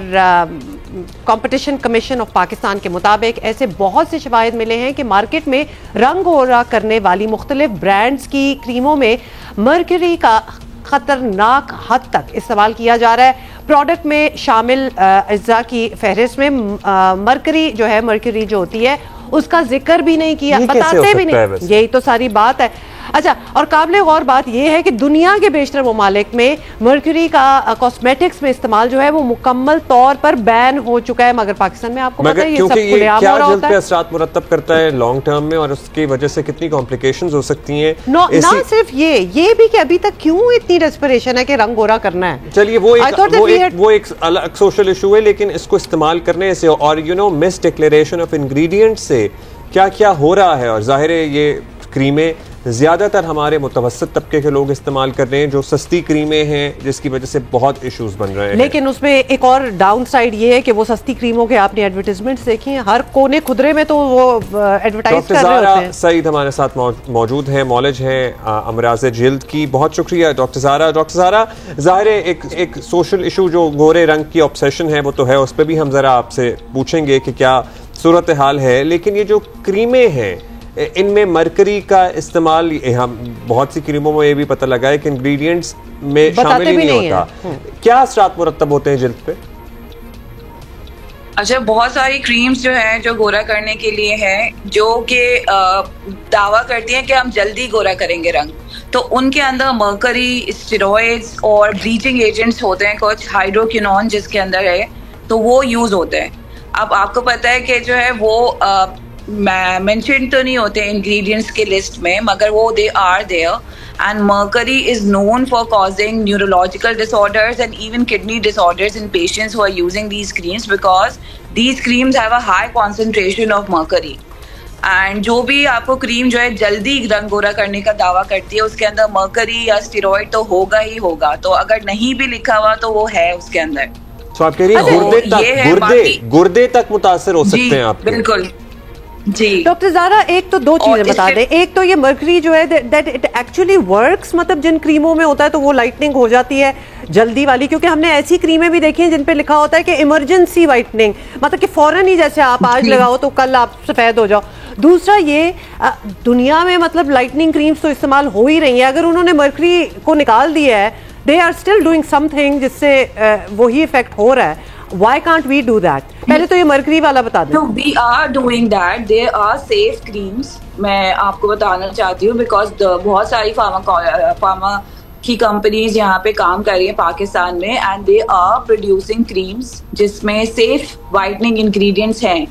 कंपटीशन कमीशन ऑफ पाकिस्तान के मुताबिक ऐसे बहुत से शवाहिद मिले हैं कि मार्केट में रंग गोरा करने वाली मुख्तलिफ ब्रांड्स की क्रीमों में मर्क्यूरी का खतरनाक हद तक इस्तेमाल किया जा रहा है। प्रोडक्ट में शामिल अज्जा की फहरिस्त में मर्क्यूरी जो होती है उसका जिक्र भी नहीं किया, बताते भी नहीं। यही तो सारी बात है। अच्छा, और काबिल गौर बात यह है कि दुनिया के बेशतर ममालिक में मर्क्यूरी का कॉस्मेटिक्स में इस्तेमाल जो है वो मुकम्मल तौर पर बैन हो चुका है, मगर पाकिस्तान में आपको पता है ये सब खुलेआम हो रहा होता है। असरात मुरतब करता है लॉन्ग टर्म में और उसकी वजह से कितनी कॉम्प्लिकेशंस हो सकती हैं। ना सिर्फ ये भी कि अभी तक क्यों इतनी डेस्परेशन है कि रंग गोरा करना है। चलिए वो एक अलग सोशल इशू है, लेकिन इसको इस्तेमाल करने से और मिस डिक्लेरेशन ऑफ इंग्रेडिएंट्स से क्या क्या हो रहा है। और जाहिर है ये क्रीमें ज़्यादातर हमारे मुतवस्सित तबके के लोग इस्तेमाल कर रहे हैं, जो सस्ती क्रीमें हैं, जिसकी वजह से बहुत इश्यूज बन रहे हैं। लेकिन उसमें एक और डाउन साइड ये है कि वो सस्ती क्रीमों के आपने एडवर्टाइजमेंट्स देखी हैं, हर कोने खुदरे में तो वो एडवर्टाइज कर रहे होते हैं। सईद हमारे साथ मौजूद हैं, मौलज हैं अमराज जिल्द की। बहुत शुक्रिया डॉक्टर ज़ारा। डॉक्टर ज़ारा, ज़ाहिर है एक सोशल इशू जो गोरे रंग की ऑब्सेशन है वो तो है, उस पर भी हम ज़रा आपसे पूछेंगे कि क्या सूरत हाल है। लेकिन ये जो क्रीमें हैं इनमें मरकरी का इस्तेमाल, हम बहुत सी क्रीमों में ये भी पता लगा है कि इंग्रेडिएंट्स में शामिल ही नहीं होता। क्या असरात मुरतब होते हैं जिल्द पे? अच्छा, बहुत सारी क्रीम्स जो हैं जो गोरा करने के लिए हैं, जो कि दावा करती हैं कि हम जल्दी गोरा करेंगे रंग, तो उनके अंदर मर्करी, स्टेरॉइड्स और ब्लीचिंग एजेंट्स होते हैं, कुछ हाइड्रोक्विनोन जिसके अंदर है, तो वो यूज होते हैं। अब आपको पता है कि जो है वो मेंशन तो नहीं होते इंग्रेडिएंट्स के लिस्ट में, मगर वो they are there. And mercury is known for causing neurological disorders and even kidney disorders in patients who are using these creams, because these creams have a high concentration of mercury. And जो भी आपको cream जो है जल्दी रंग गोरा करने का दावा करती है, उसके अंदर मर्करी या स्टेरॉइड तो होगा ही होगा। तो अगर नहीं भी लिखा हुआ तो वो है उसके अंदर। तो आप कह रही हैं गुर्दे तक मुतासर हो सकते हैं आप? बिल्कुल जी। डॉक्टर ज़ारा, एक तो दो चीजें बता दें। एक तो ये मर्करी जो है दैट इट एक्चुअली वर्क्स, मतलब जिन क्रीमों में होता है तो वो लाइटनिंग हो जाती है जल्दी वाली, क्योंकि हमने ऐसी क्रीमें भी देखी हैं जिन पे लिखा होता है कि इमरजेंसी वाइटनिंग, मतलब कि फौरन ही जैसे आप आज लगाओ तो कल आप सफेद हो जाओ। दूसरा ये दुनिया में मतलब लाइटनिंग क्रीम्स तो इस्तेमाल हो ही रही है, अगर उन्होंने मर्करी को निकाल दिया है, they are still doing something जिससे वही इफेक्ट हो रहा है। Why can't we do that? पहले तो ये मर्करी वाला बता दें। No, we are doing that. There are safe creams. मैं आपको बताना चाहती हूँ because बहुत सारी फार्मा की कंपनीज यहाँ पे काम कर रही हैं पाकिस्तान में, and they are producing creams जिसमें safe whitening ingredients हैं,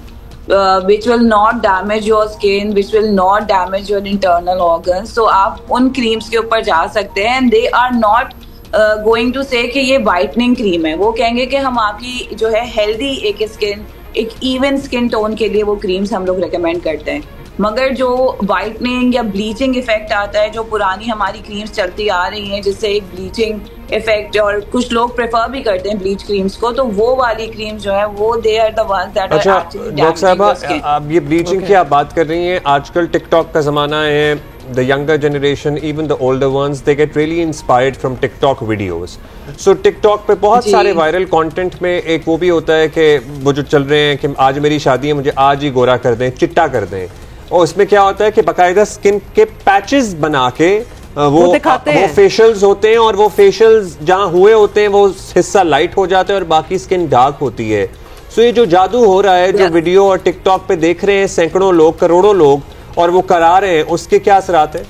which will not damage your skin, which will not damage your internal organs. So आप उन creams के ऊपर जा सकते हैं, and they are not going to say कि ये वाइटनिंग क्रीम है। वो कहेंगे कि हम आपकी जो है हेल्दी एक स्किन, एक इवन स्किन टोन के लिए वो क्रीम्स हम लोग रेकमेंड करते हैं। मगर जो वाइटनिंग या ब्लीचिंग इफेक्ट आता है, जो पुरानी हमारी क्रीम्स चलती आ रही हैं जिससे एक ब्लीचिंग इफेक्ट, और कुछ लोग प्रेफर भी करते हैं ब्लीच क्रीम्स को, तो वो वाली क्रीम जो है वो they are the ones that are actually doctor साहबा, अब ये ब्लीचिंग की आप बात कर रही हैं, आजकल टिकटॉक का जमाना है, the younger generation, even the older ones, they get really inspired from TikTok videos. So TikTok पे बहुत सारे वायरल कंटेंट में एक वो भी होता है कि वो जो चल रहे हैं कि आज मेरी शादी है, मुझे आज ही गोरा कर दें, चिट्टा कर दें, और उसमें क्या होता है कि बाकायदा स्किन के पैचेस बना के वो फेशियल्स होते हैं, और वो फेशियल्स जहाँ हुए होते हैं वो हिस्सा लाइट हो जाता है और बाकी स्किन डार्क होती है। सो ये जो जादू हो रहा है, जो वीडियो और टिकटॉक पे देख रहे हैं सैकड़ों लोग, करोड़ों लोग, और वो करा रहे हैं, उसके क्या असरात है?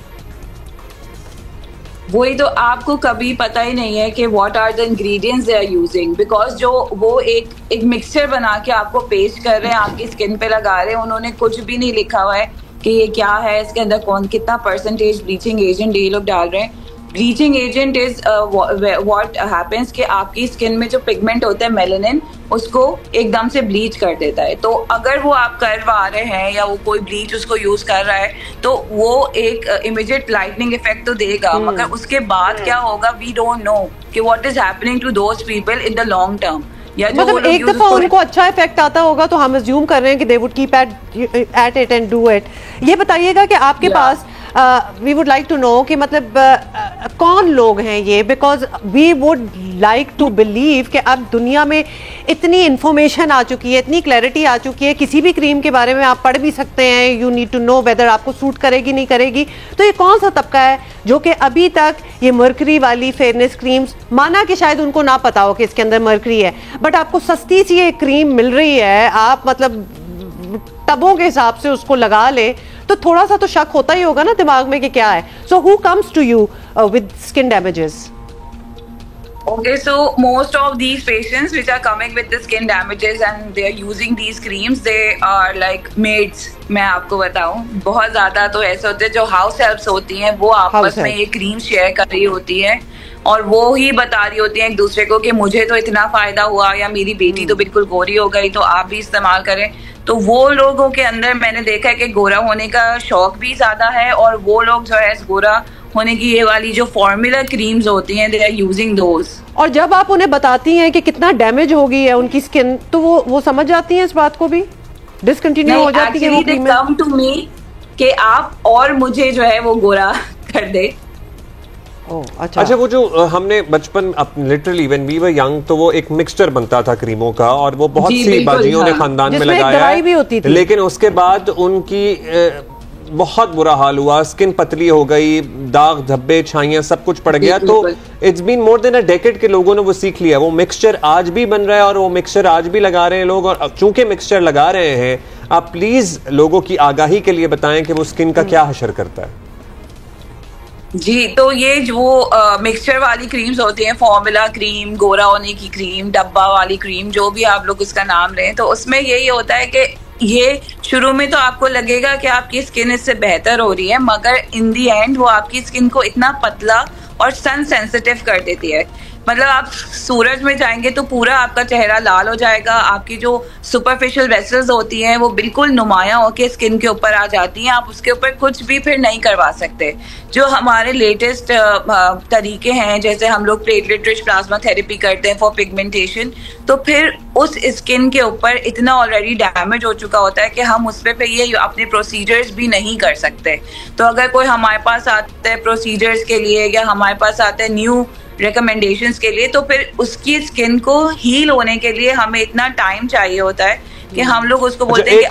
वही तो आपको कभी पता ही नहीं है कि what are the ingredients they are using, because जो वो एक मिक्सचर बना के आपको पेश कर रहे हैं, आपकी स्किन पे लगा रहे हैं, उन्होंने कुछ भी नहीं लिखा हुआ है कि ये क्या है, इसके अंदर कौन कितना परसेंटेज ब्लीचिंग एजेंट ये लोग डाल रहे हैं। Bleaching agent is what happens कि आपकी स्किन में जो पिगमेंट होता है मेलानिन, उसको एकदम से ब्लीच कर देता है। तो अगर वो आप करवा रहे हैं या वो कोई ब्लीच उसको यूज कर रहा है तो वो एक इमीडिएट लाइटनिंग इफेक्ट तो देगा, मगर उसके बाद क्या होगा वी डोंट नो कि what is happening to those people in the long term. मतलब एक दफा उनको अच्छा इफेक्ट आता होगा तो हम अज्यूम कर रहे हैं कि they would keep at it and do it. ये बताइएगा कि आपके पास we would like to know कि मतलब कौन लोग हैं ये, because we would like to believe कि अब दुनिया में इतनी इंफॉर्मेशन आ चुकी है, इतनी क्लैरिटी आ चुकी है, किसी भी क्रीम के बारे में आप पढ़ भी सकते हैं, you need to know whether आपको सूट करेगी नहीं करेगी। तो ये कौन सा तबका है जो कि अभी तक ये मर्करी वाली फेयरनेस क्रीम्स, माना कि शायद उनको ना पता हो कि इसके अंदर मर्करी है, बट आपको सस्ती सी ये क्रीम मिल रही है, आप मतलब टबों के हिसाब से उसको लगा ले, तो थोड़ा सा तो शक होता ही होगा ना दिमाग में कि क्या है। So who comes to you with skin damages? Okay, so most of these patients which are coming with the skin damages and they are using these creams, they are like maids. मैं आपको बताऊं, बहुत ज्यादा तो ऐसे होते हैं जो हाउस हेल्प्स होती हैं, वो आपस में ये क्रीम शेयर कर रही होती है और वो ही बता रही होती हैं एक दूसरे को कि मुझे तो इतना फायदा हुआ या मेरी बेटी तो बिल्कुल गोरी हो गई, तो आप भी इस्तेमाल करें। तो वो लोगों के अंदर मैंने देखा है कि गोरा होने का शौक भी ज्यादा है, और वो लोग जो है गोरा होने की ये वाली जो फॉर्मूला क्रीम्स होती हैं, दे आर यूजिंग दोज। और जब आप उन्हें बताती हैं कि कितना डैमेज हो गई है उनकी स्किन, तो वो समझ जाती हैं इस बात को भी, डिसकंटिन्यू हो जाती है वो क्रीम? कम टू मी कि आप और मुझे जो है वो गोरा कर दे। अच्छा, वो जो हमने बचपन literally when we were young, तो वो एक मिक्सचर बनता था क्रीमों का, और वो बहुत सी बाजियों ने खानदान में लगाया है, लेकिन उसके बाद उनकी बहुत बुरा हाल हुआ, स्किन पतली हो गई, दाग धब्बे छाइयां सब कुछ पड़ गया। तो it's been more than a decade के लोगों ने वो सीख लिया। वो मिक्सचर आज भी बन रहा है और वो मिक्सचर आज भी लगा रहे हैं लोग, और चूंकि मिक्सचर लगा रहे हैं, आप प्लीज लोगों की आगाही के लिए बताएं कि वो स्किन का क्या असर करता है। जी, तो ये जो मिक्सचर वाली क्रीम्स होती हैं, फॉर्मूला क्रीम, गोरा होने की क्रीम, डब्बा वाली क्रीम, जो भी आप लोग इसका नाम लें, तो उसमें यही होता है कि ये शुरू में तो आपको लगेगा कि आपकी स्किन इससे बेहतर हो रही है, मगर इन दी एंड वो आपकी स्किन को इतना पतला और सन सेंसिटिव कर देती है। मतलब आप सूरज में जाएंगे तो पूरा आपका चेहरा लाल हो जाएगा, आपकी जो सुपरफिशियल वेसल्स होती हैं वो बिल्कुल नुमायां होकर स्किन के ऊपर आ जाती हैं, आप उसके ऊपर कुछ भी फिर नहीं करवा सकते। जो हमारे लेटेस्ट तरीके हैं, जैसे हम लोग प्लेटलेट रिच प्लाज्मा थेरेपी करते हैं फॉर पिगमेंटेशन, तो फिर उस स्किन के ऊपर इतना ऑलरेडी डैमेज हो चुका होता है कि हम उस पर ये अपने प्रोसीजर्स भी नहीं कर सकते। तो अगर कोई हमारे पास आता है प्रोसीजर्स के लिए या हमारे पास आता है न्यू रिकमेंडेशंस के लिए, तो फिर उसकी स्किन को हील होने के लिए हमें इतना टाइम चाहिए होता है कि हम लोग उसको बोलते हैं कि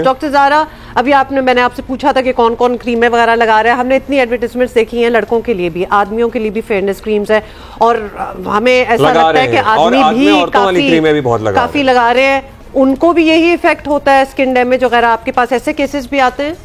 डॉक्टर ज़ारा, अभी मैंने आपसे पूछा था कि कौन कौन क्रीमें वगैरह लगा रहे हैं। हमने इतनी एडवर्टाइजमेंट्स देखी हैं, लड़कों के लिए भी, आदमियों के लिए भी फेयरनेस क्रीम्स है, और हमें ऐसा लगता है कि आदमी भी काफी लगा रहे हैं, उनको भी यही इफेक्ट होता है, स्किन डैमेज वगैरह। आपके पास ऐसे केसेस भी आते हैं?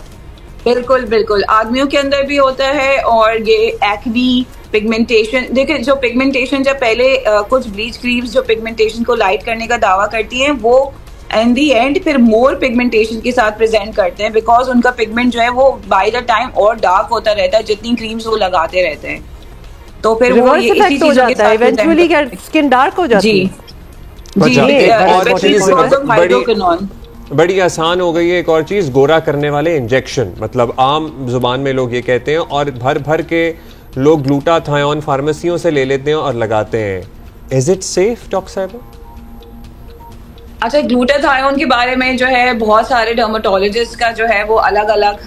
बिल्कुल बिल्कुल, आदमियों के अंदर भी होता है, और ये एक्नी, पिगमेंटेशन, देखिए जो पिगमेंटेशन जब पहले कुछ ब्लीच क्रीम्स जो पिगमेंटेशन को लाइट करने का दावा करती हैं, वो इन दी एंड फिर मोर पिगमेंटेशन के साथ प्रेजेंट करते हैं, बिकॉज उनका पिगमेंट जो है वो बाय द टाइम और डार्क होता रहता है जितनी क्रीम्स वो लगाते रहते हैं। तो फिर वो ये इसी चीजों के साथ इवेंचुअली स्किन डार्क हो जाती है। जी, बड़ी आसान हो गई है एक और चीज़, गोरा करने वाले इंजेक्शन, मतलब आम जुबान में लोग ये कहते हैं, और भर भर के लोग ग्लूटाथायोन फार्मेसियों से ले लेते हैं और लगाते हैं। इज इट सेफ डॉक्टर साहिबा? अच्छा, ग्लूटाथायोन के बारे में जो है बहुत सारे डर्मेटोलॉजिस्ट का जो है वो अलग अलग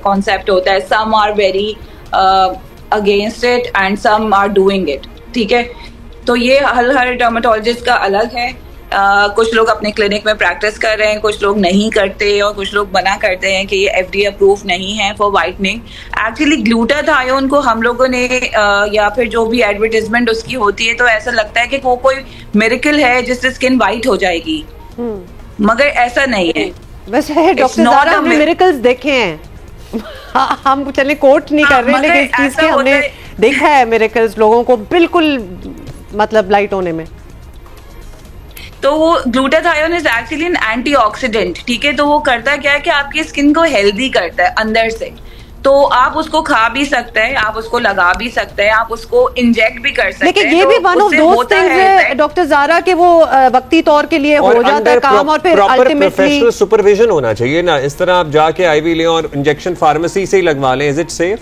कॉन्सेप्ट होता है। Some are very against it and some are doing it, ठीक है। तो ये हर डर्मेटोलॉजिस्ट का अलग है। कुछ लोग अपने क्लिनिक में प्रैक्टिस कर रहे हैं, कुछ लोग नहीं करते, और कुछ लोग मना करते हैं कि ये FDA अप्रूव नहीं है फॉर वाइटनिंग। एक्चुअली ग्लूटाथायोन को हम लोगों ने या फिर जो भी एडवर्टाइजमेंट उसकी होती है तो ऐसा लगता है कि वो कोई मिरेकल है जिससे स्किन वाइट हो जाएगी, मगर ऐसा नहीं है। वैसे डॉक्टर ज़ारा, हमने मिरेकल्स देखे हैं। हम चले कोट नहीं कर रहे, लेकिन इस चीज के हमने देखा है मिरेकल्स लोगों को बिल्कुल मतलब लाइट होने में। तो वो glutathione is actually an antioxidant, ठीक है। तो वो करता क्या है कि आपकी स्किन को हेल्दी करता है अंदर से। तो आप उसको खा भी सकते हैं, आप उसको लगा भी सकते हैं, आप उसको इंजेक्ट भी कर सकते हैं। लेकिन ये भी वन ऑफ दोस थिंग्स है डॉक्टर ज़ारा कि वो वक्ती तौर के लिए हो जाता है काम, और फिर अल्टीमेटली प्रोफेशनल सुपरविजन होना चाहिए ना। इस तरह आप जाके IV लें और इंजेक्शन फार्मेसी से ही लगवा लें। Is it safe?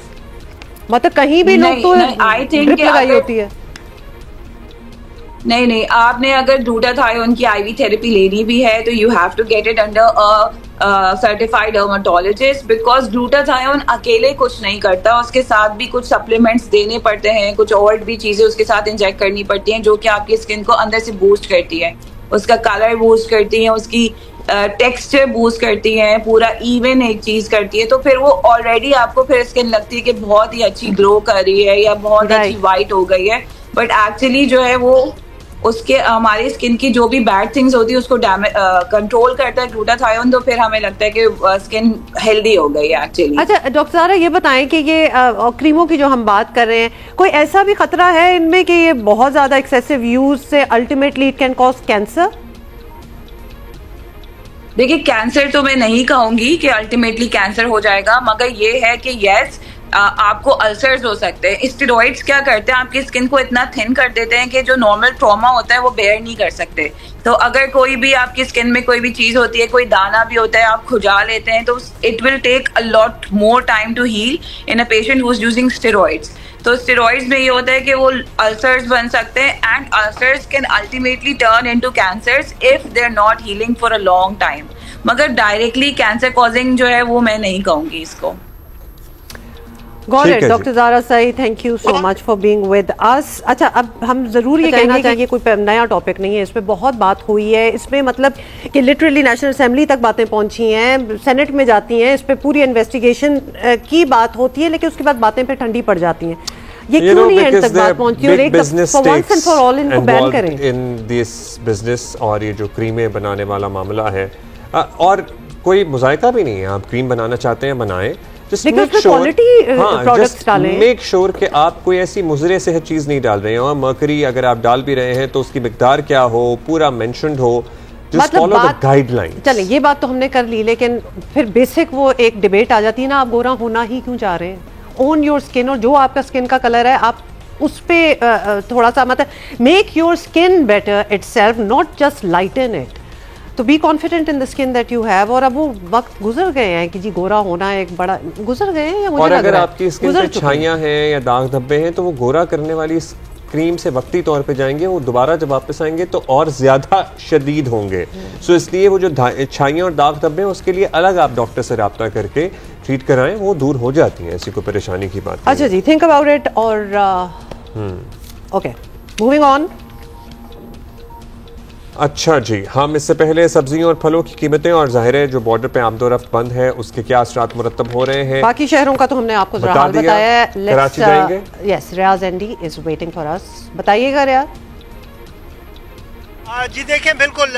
मतलब कहीं भी लोग तो ड्रिप लगाई होती है। नहीं, आपने अगर ग्लूटाथायोन की IV थेरेपी लेनी भी है तो you have to get it under certified dermatologist, because glutathione अकेले कुछ नहीं करता, उसके साथ भी कुछ सप्लीमेंट्स देने पड़ते हैं, कुछ और भी चीजें उसके साथ इंजेक्ट करनी पड़ती हैं जो कि आपकी स्किन को अंदर से बूस्ट करती है, उसका कलर बूस्ट करती है, उसकी टेक्सचर बूस्ट करती है, पूरा इवन एक चीज करती है। तो फिर वो ऑलरेडी आपको फिर स्किन लगती है कि बहुत ही अच्छी ग्लो कर रही है या बहुत अच्छी वाइट हो गई है, बट एक्चुअली जो है वो उसके हमारी स्किन की जो भी बैड थिंग्स होती है उसको कंट्रोल करता है ग्लूटाथायोन। तो फिर हमें लगता है कि स्किन हेल्दी हो गई है एक्चुअली। अच्छा डॉक्टर ज़ारा, ये बताएं कि ये क्रीमों की जो हम बात कर रहे हैं, कोई ऐसा भी खतरा है इनमें कि ये बहुत ज्यादा एक्सेसिव यूज से ultimately it can cause cancer? देखिए, कैंसर तो मैं नहीं कहूंगी कि अल्टीमेटली कैंसर हो जाएगा, मगर ये है कि यस आपको अल्सर्स हो सकते हैं। स्टेरॉइड्स क्या करते हैं, आपकी स्किन को इतना थिन कर देते हैं कि जो नॉर्मल ट्रॉमा होता है वो बेयर नहीं कर सकते। तो अगर कोई भी आपकी स्किन में कोई भी चीज होती है, कोई दाना भी होता है, आप खुजा लेते हैं, तो it will take a lot more time to heal in a patient who is using steroids. तो स्टेरॉइड्स में ये होता है कि वो अल्सर्स बन सकते हैं and ulcers can ultimately turn into cancers if they are not healing for a long time, मगर डायरेक्टली कैंसर कॉजिंग जो है वो मैं नहीं कहूंगी इसको। Got it, doctor Zara Saeed, thank you so much for being with us. अच्छा, अब हम जरूर ये कहना चाहिए कोई नया टॉपिक नहीं है, इस पे बहुत बात हुई है, इसमें मतलब कि लिटरली नेशनल असेंबली तक बातें पहुंची हैं, सेनेट में जाती हैं, इस पे पूरी इन्वेस्टिगेशन की बात होती है, लेकिन उसके बाद बातें फिर ठंडी पड़ जाती हैं। ये क्यों नहीं एंड तक बात पहुंचती और एक for once and for all इनको बैन करें इन दिस बिजनेस। और ये जो क्रीमें बनाने वाला मामला है, और कोई मुज़ायका भी नहीं है, आप क्रीम बनाना चाहते हैं बनाएं, मेक श्योर कि आप कोई ऐसी मुज़रे सेहत चीज नहीं डाल रहे हैं, और मर्करी अगर आप डाल भी रहे हैं तो उसकी मिकदार क्या हो, पूरा मेंशन्ड हो, जस्ट फॉलो द गाइडलाइंस। चलें, ये बात तो हमने कर ली, लेकिन फिर बेसिक वो एक डिबेट आ जाती है ना, आप गोरा होना ही क्यों चाह रहे हैं? ओन योर स्किन, और जो आपका स्किन का कलर है आप उस पर थोड़ा सा मतलब make your skin better itself, not just lighten it. तो be confident in the skin that you have. और अब वो वक्त गुजर गए हैं कि जी गोरा होना एक बड़ा गुजर गए हैं, या मुझे और अगर आपकी स्किन पे छाइयां हैं या दाग धब्बे हैं तो वो गोरा करने वाली क्रीम से वक्ती तौर पे जाएंगे, वो दोबारा जब वापस आएंगे तो और ज्यादा शदीद होंगे। सो इसलिए वो जो छाइयां और दाग धब्बे हैं उसके लिए अलग आप डॉक्टर से रब्ता करके ट्रीट कराएं, वो दूर हो जाती हैं, ऐसी कोई परेशानी की बात। अच्छा जी, थिंक अबाउट इट। और ओके, मूविंग ऑन। अच्छा जी, हम इससे पहले सब्जियों और फलों की कीमतें और ज़ाहिर है जो बॉर्डर पे आमदोरफ्त बंद है उसके क्या असरात मुरतब हो रहे हैं, बाकी शहरों का तो हमने आपको जरा हाल बताया है। कराची जाएंगे। यस, रियाज एंडी इज वेटिंग फॉर अस। बताइएगा रियाज। जी देखें, बिल्कुल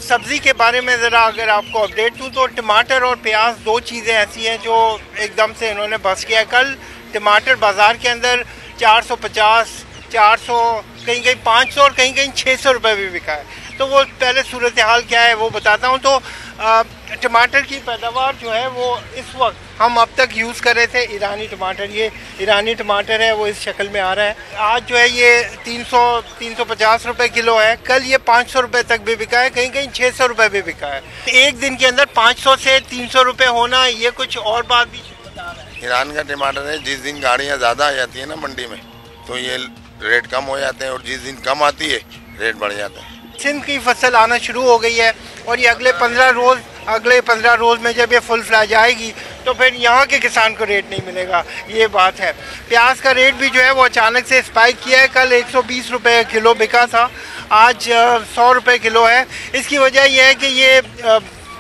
सब्जी के बारे में ज़रा अगर आपको अपडेट दूँ तो टमाटर और प्याज दो चीज़ें ऐसी हैं जो एकदम से इन्होंने बस किया। कल टमाटर बाज़ार के अंदर 450, 400, कहीं कहीं 500 और कहीं कहीं 600 रुपये भी बिका है। तो वो पहले सूरत हाल क्या है वो बताता हूँ। तो टमाटर की पैदावार जो है वो इस वक्त हम अब तक यूज़ कर रहे थे ईरानी टमाटर, ये ईरानी टमाटर है वो इस शक्ल में आ रहा है। आज जो है ये 350 रुपए किलो है, कल ये 500 रुपए तक भी बिका है, कहीं कहीं 600 रुपए भी बिका है। एक दिन के अंदर 500 से 300 रुपए होना ये कुछ और बात भी बता रहा है। ईरान का टमाटर है, जिस दिन गाड़ियाँ ज़्यादा आ जाती है ना मंडी में तो ये रेट कम हो जाते हैं और जिस दिन कम आती है रेट बढ़ जाता है। सिंध की फसल आना शुरू हो गई है और ये अगले 15 रोज़ में जब ये फुल फ्लैज आएगी तो फिर यहाँ के किसान को रेट नहीं मिलेगा, ये बात है। प्याज का रेट भी जो है वो अचानक से स्पाइक किया है, कल 120 रुपए किलो बिका था, आज 100 रुपए किलो है। इसकी वजह यह है कि ये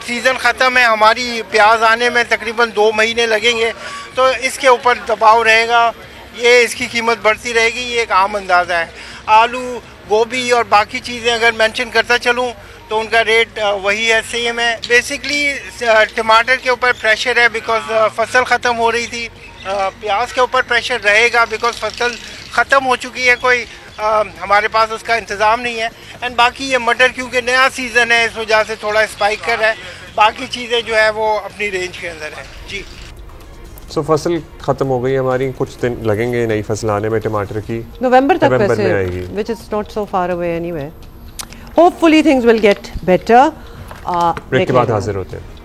सीज़न ख़त्म है, हमारी प्याज आने में तकरीबन 2 महीने लगेंगे, तो इसके ऊपर दबाव रहेगा, ये इसकी कीमत बढ़ती रहेगी, ये एक आम अंदाज़ा है। आलू, गोभी और बाकी चीज़ें अगर मेंशन करता चलूँ तो उनका रेट वही है, सेम है। बेसिकली टमाटर के ऊपर प्रेशर है बिकॉज फसल ख़त्म हो रही थी, प्याज के ऊपर प्रेशर रहेगा बिकॉज फसल ख़त्म हो चुकी है, कोई हमारे पास उसका इंतज़ाम नहीं है। एंड बाकी ये मटर क्योंकि नया सीज़न है इस वजह से थोड़ा स्पाइक कर रहा है, बाकी चीज़ें जो है वो अपनी रेंज के अंदर है जी। सो फसल खत्म हो गई हमारी, कुछ दिन लगेंगे नई फसल आने में टमाटर की, नवंबर तक में आएगी, which is not so far away anyway. Hopefully things will get better. Break के बाद हाजिर होते हैं।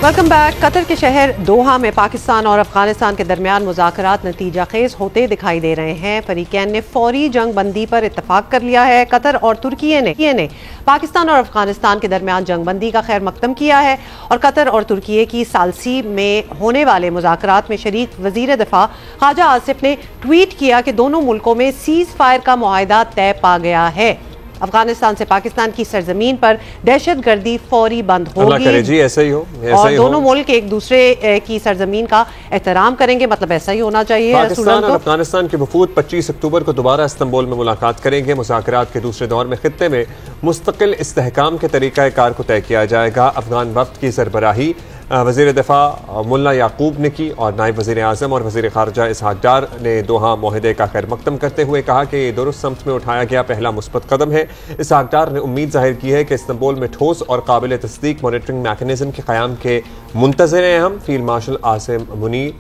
Welcome back. कतर के शहर दोहा में पाकिस्तान और अफगानिस्तान के दरमियान मुज़ाकरात नतीजा खेज होते दिखाई दे रहे हैं। फरीकैन ने फौरी जंग बंदी पर इत्तफाक कर लिया है। कतर और तुर्की ने पाकिस्तान और अफगानिस्तान के दरमियान जंग बंदी का खैर मकदम किया है और कतर और तुर्की की सालसी में होने वाले मुज़ाकरात में शरीक वज़ीर दिफा ख्वाजा आसिफ ने ट्वीट किया कि दोनों मुल्कों में सीज़ फायर का मुआहदा तय पा गया है। अफगानिस्तान से पाकिस्तान की सरजमीन पर दहशतगर्दी फौरी बंद होगी जी, ऐसा ही हो, और दोनों मुल्क एक दूसरे की सरजमीन का एहतराम करेंगे, मतलब ऐसा ही होना चाहिए। पाकिस्तान और अफगानिस्तान के वफूद 25 अक्टूबर को दोबारा इस्तांबुल में मुलाकात करेंगे। मुज़ाकरात के दूसरे दौर में खित्ते में मुस्तकिल इस्तेहकाम के तरीक़ा कार को तय किया जाएगा। अफगान वफ्द की सरबराही वज़ीर दिफा मुल्ला याकूब ने की और नायब वज़ीर आज़म और वज़ीर ख़ारजा इसहाक़ डार ने दोहा मुआहदे का खैर मकदम करते हुए कहा कि ये दुरुस्त समत में उठाया गया पहला मुस्बत कदम है। इसहाक़ डार ने उम्मीद जाहिर की है कि इस्तांबुल में ठोस और काबिल तस्दीक मॉनिटरिंग मैकेनिज़्म के क़याम के मुंतज़िर हैं हम। फील्ड मार्शल आसिम मुनीर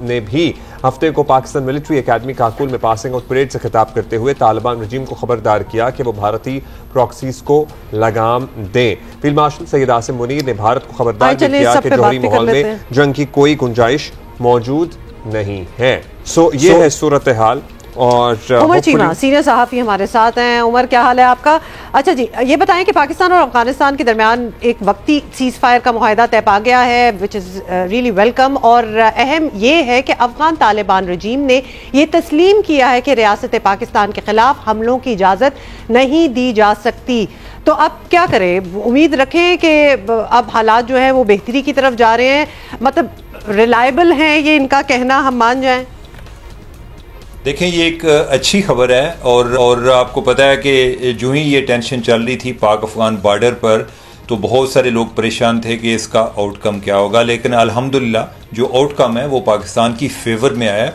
ने भी हफ्ते को पाकिस्तान मिलिट्री अकेडमी काकुल में पासिंग आउट परेड से खिताब करते हुए तालिबान रजीम को खबरदार किया कि वो भारतीय प्रॉक्सीज को लगाम दें। फील्ड मार्शल सैयद आसिम मुनीर ने भारत को खबरदार किया कि जोहरी माहौल में जंग की कोई गुंजाइश मौजूद नहीं है। सो ये है सूरत हाल। और उमर चीमा सीनियर सहाफ़ी हमारे साथ हैं। उमर, क्या हाल है आपका? अच्छा जी, ये बताएं कि पाकिस्तान और अफगानिस्तान के दरमियान एक वक्ती सीज़ फायर का मुआहदा तय पा गया है, विच इज़ रियली वेलकम, और अहम ये है कि अफगान तालिबान रजीम ने ये तस्लीम किया है कि रियासत पाकिस्तान के खिलाफ हमलों की इजाज़त नहीं दी जा सकती। तो अब क्या करें? उम्मीद रखें कि अब हालात जो है वो बेहतरी की तरफ जा रहे हैं, मतलब रिलायबल हैं ये इनका कहना, हम मान जाएं? देखें, ये एक अच्छी खबर है और आपको पता है कि जो ही ये टेंशन चल रही थी पाक अफगान बॉर्डर पर तो बहुत सारे लोग परेशान थे कि इसका आउटकम क्या होगा, लेकिन अल्हम्दुलिल्लाह जो आउटकम है वो पाकिस्तान की फेवर में आया।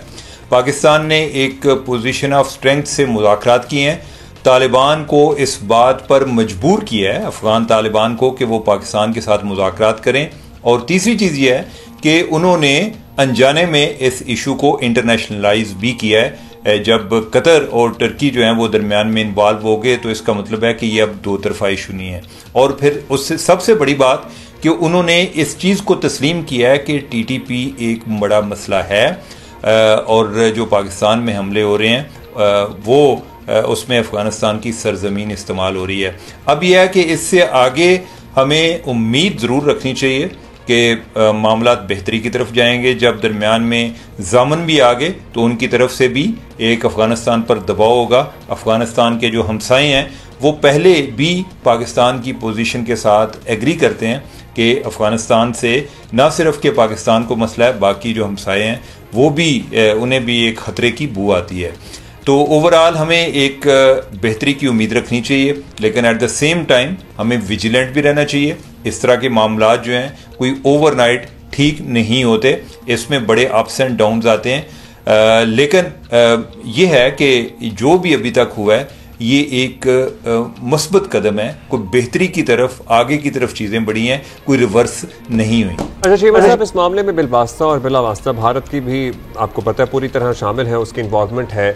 पाकिस्तान ने एक पोजीशन ऑफ स्ट्रेंथ से मुज़ाकरात किए हैं, तालिबान को इस बात पर मजबूर किया है अफगान तालिबान को कि वो पाकिस्तान के साथ मुज़ाकरात करें, और तीसरी चीज़ ये है कि उन्होंने अनजाने में इस इशू को इंटरनेशनलाइज भी किया है। जब कतर और टर्की जो है वो दरमियान में इन्वॉल्व हो गए तो इसका मतलब है कि ये अब दो तरफा इशू नहीं है। और फिर उससे सबसे बड़ी बात कि उन्होंने इस चीज़ को तस्लीम किया है कि TTP एक बड़ा मसला है और जो पाकिस्तान में हमले हो रहे हैं वो उसमें अफ़गानिस्तान की सरजमीन इस्तेमाल हो रही है। अब यह है कि इससे आगे हमें उम्मीद ज़रूर रखनी चाहिए कि मामलात बेहतरी की तरफ जाएंगे। जब दरमियान में जामन भी आ गए तो उनकी तरफ से भी एक अफ़गानिस्तान पर दबाव होगा। अफ़गानिस्तान के जो हमसाए हैं वो पहले भी पाकिस्तान की पोजीशन के साथ एग्री करते हैं कि अफ़गानिस्तान से न सिर्फ के पाकिस्तान को मसला है, बाकी जो हमसाए हैं वो भी उन्हें भी एक ख़तरे की बू आती है। तो ओवरऑल हमें एक बेहतरी की उम्मीद रखनी चाहिए, लेकिन एट द सेम टाइम हमें विजिलेंट भी रहना चाहिए। इस तरह के मामलात जो हैं कोई ओवरनाइट ठीक नहीं होते, इसमें बड़े अप्स एंड डाउन्स आते हैं। लेकिन ये है कि जो भी अभी तक हुआ है ये एक मुस्बत कदम है, कोई बेहतरी की तरफ, आगे की तरफ चीज़ें बढ़ी हैं, कोई रिवर्स नहीं हुई। अच्छा शीमा साहब, इस मामले में बिलवास्ता और बिलावास्ता भारत की भी आपको पता है पूरी तरह शामिल है, उसकी इन्वॉल्वमेंट है।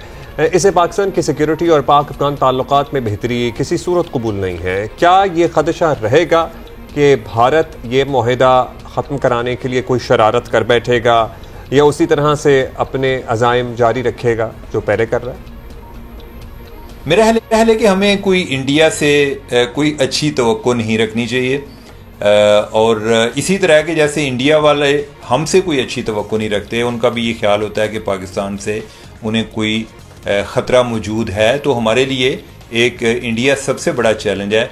इसे पाकिस्तान की सिक्योरिटी और पाक अफगान ताल्लुकात में बेहतरी किसी सूरत कबूल नहीं है। क्या ये खदशा रहेगा कि भारत ये मुआहिदा ख़त्म कराने के लिए कोई शरारत कर बैठेगा या उसी तरह से अपने अज़ाइम जारी रखेगा जो पहले कर रहा है? मेरा ख्याल है कि हमें कोई इंडिया से कोई अच्छी तवक्को नहीं रखनी चाहिए, और इसी तरह के जैसे इंडिया वाले हमसे कोई अच्छी तवक्को नहीं रखते, उनका भी ये ख्याल होता है कि पाकिस्तान से उन्हें कोई ख़तरा मौजूद है। तो हमारे लिए एक इंडिया सबसे बड़ा चैलेंज है,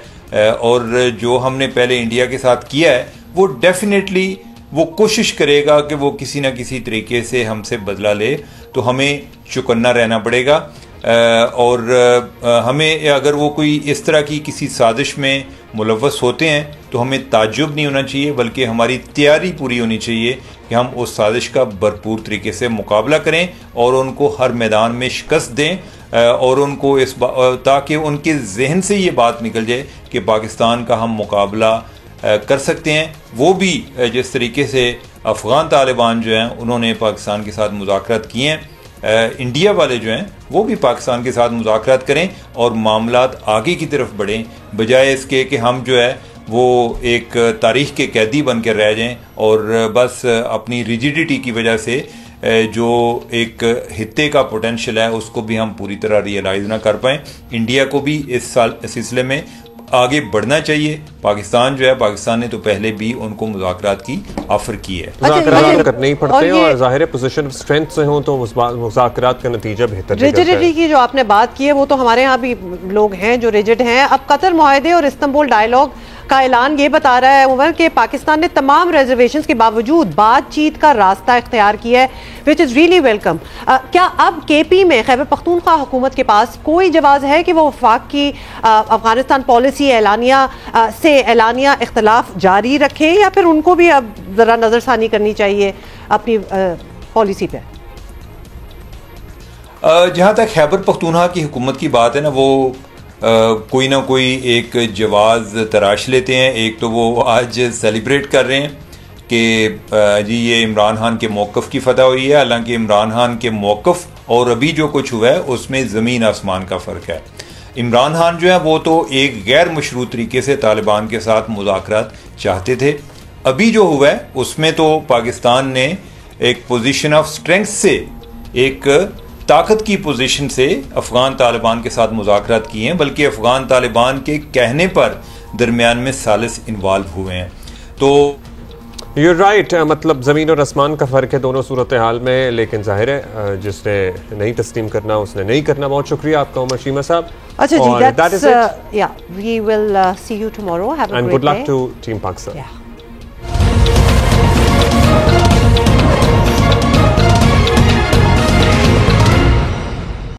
और जो हमने पहले इंडिया के साथ किया है वो डेफिनेटली वो कोशिश करेगा कि वो किसी न किसी तरीके से हमसे बदला ले, तो हमें चौकन्ना रहना पड़ेगा। और हमें अगर वो कोई इस तरह की किसी साजिश में मुलव्वस होते हैं तो हमें ताज्जुब नहीं होना चाहिए, बल्कि हमारी तैयारी पूरी होनी चाहिए कि हम उस साजिश का भरपूर तरीके से मुकाबला करें और उनको हर मैदान में शिकस्त दें, और उनको ताकि उनके जहन से ये बात निकल जाए कि पाकिस्तान का हम मुकाबला कर सकते हैं। वो भी जिस तरीके से अफ़गान तालिबान जो हैं उन्होंने पाकिस्तान के साथ मुज़ाकरात किए हैं, इंडिया वाले जो हैं वो भी पाकिस्तान के साथ मुज़ाकरात करें और मामलात आगे की तरफ बढ़ें, बजाय इसके कि हम जो है वो एक तारीख़ के कैदी बन कर रह जाएं और बस अपनी रिजिडिटी की वजह से जो एक हित्ते का पोटेंशियल है उसको भी हम पूरी तरह रियलाइज़ ना कर पाएँ। इंडिया को भी इस सिलसिले में आगे बढ़ना चाहिए। पाकिस्तान जो है, पाकिस्तान ने तो पहले भी उनको मुज़ाकरात की ऑफर की है। मुज़ाकरात करने ही पड़ते हैं और ज़ाहिर है पोजीशन ऑफ स्ट्रेंथ से हो तो मुज़ाकरात का नतीजा बेहतर निकलता है। रिजिडिटी की जो आपने बात की है वो तो हमारे यहाँ भी लोग हैं जो रिजिड हैं। अब कतर मुआहदे और इस्तांबुल डायलॉग का ऐलान ये बता रहा है उमर कि पाकिस्तान ने तमाम रिजर्वेशंस के बावजूद बातचीत का रास्ता इख्तियार किया है, विच इज़ रियली वेलकम। क्या अब केपी में खैबर पख्तूनख्वा हुकूमत के पास कोई जवाब है कि वो वफाक की अफगानिस्तान पॉलिसी एलानिया इख्तलाफ जारी रखें, या फिर उनको भी अब ज़रा नज़रसानी करनी चाहिए अपनी पॉलिसी पे? जहाँ तक खैबर पख्तूनख्वा की हुकूमत की बात है ना, वो कोई ना कोई एक जवाज़ तराश लेते हैं। एक तो वो आज सेलिब्रेट कर रहे हैं कि जी ये इमरान खान के मौक़िफ़ की फ़तह हुई है, हालांकि इमरान खान के मौक़िफ़ और अभी जो कुछ हुआ है उसमें ज़मीन आसमान का फ़र्क है। इमरान खान जो है वो तो एक गैर मशरूत तरीके से तालिबान के साथ मुज़ाकरात चाहते थे। अभी जो हुआ है उसमें तो पाकिस्तान ने एक पोजीशन ऑफ स्ट्रेंथ से, एक ताकत की पोजीशन से अफगान तालिबान के साथ मुज़ाकरात किए हैं, बल्कि अफगान तालिबान के कहने पर दरमियान में सालिस इन्वॉल्व हुए हैं। तो You're right, मतलब ज़मीन और आसमान का फ़र्क है दोनों सूरत हाल में, लेकिन जाहिर है जिसने नहीं तस्लीम करना उसने नहीं करना। बहुत शुक्रिया आपका उमर शीमा साहब। अच्छा जी, that's, yeah, we will see you tomorrow. Have a great day. And good luck to Team Pakistan. Yeah.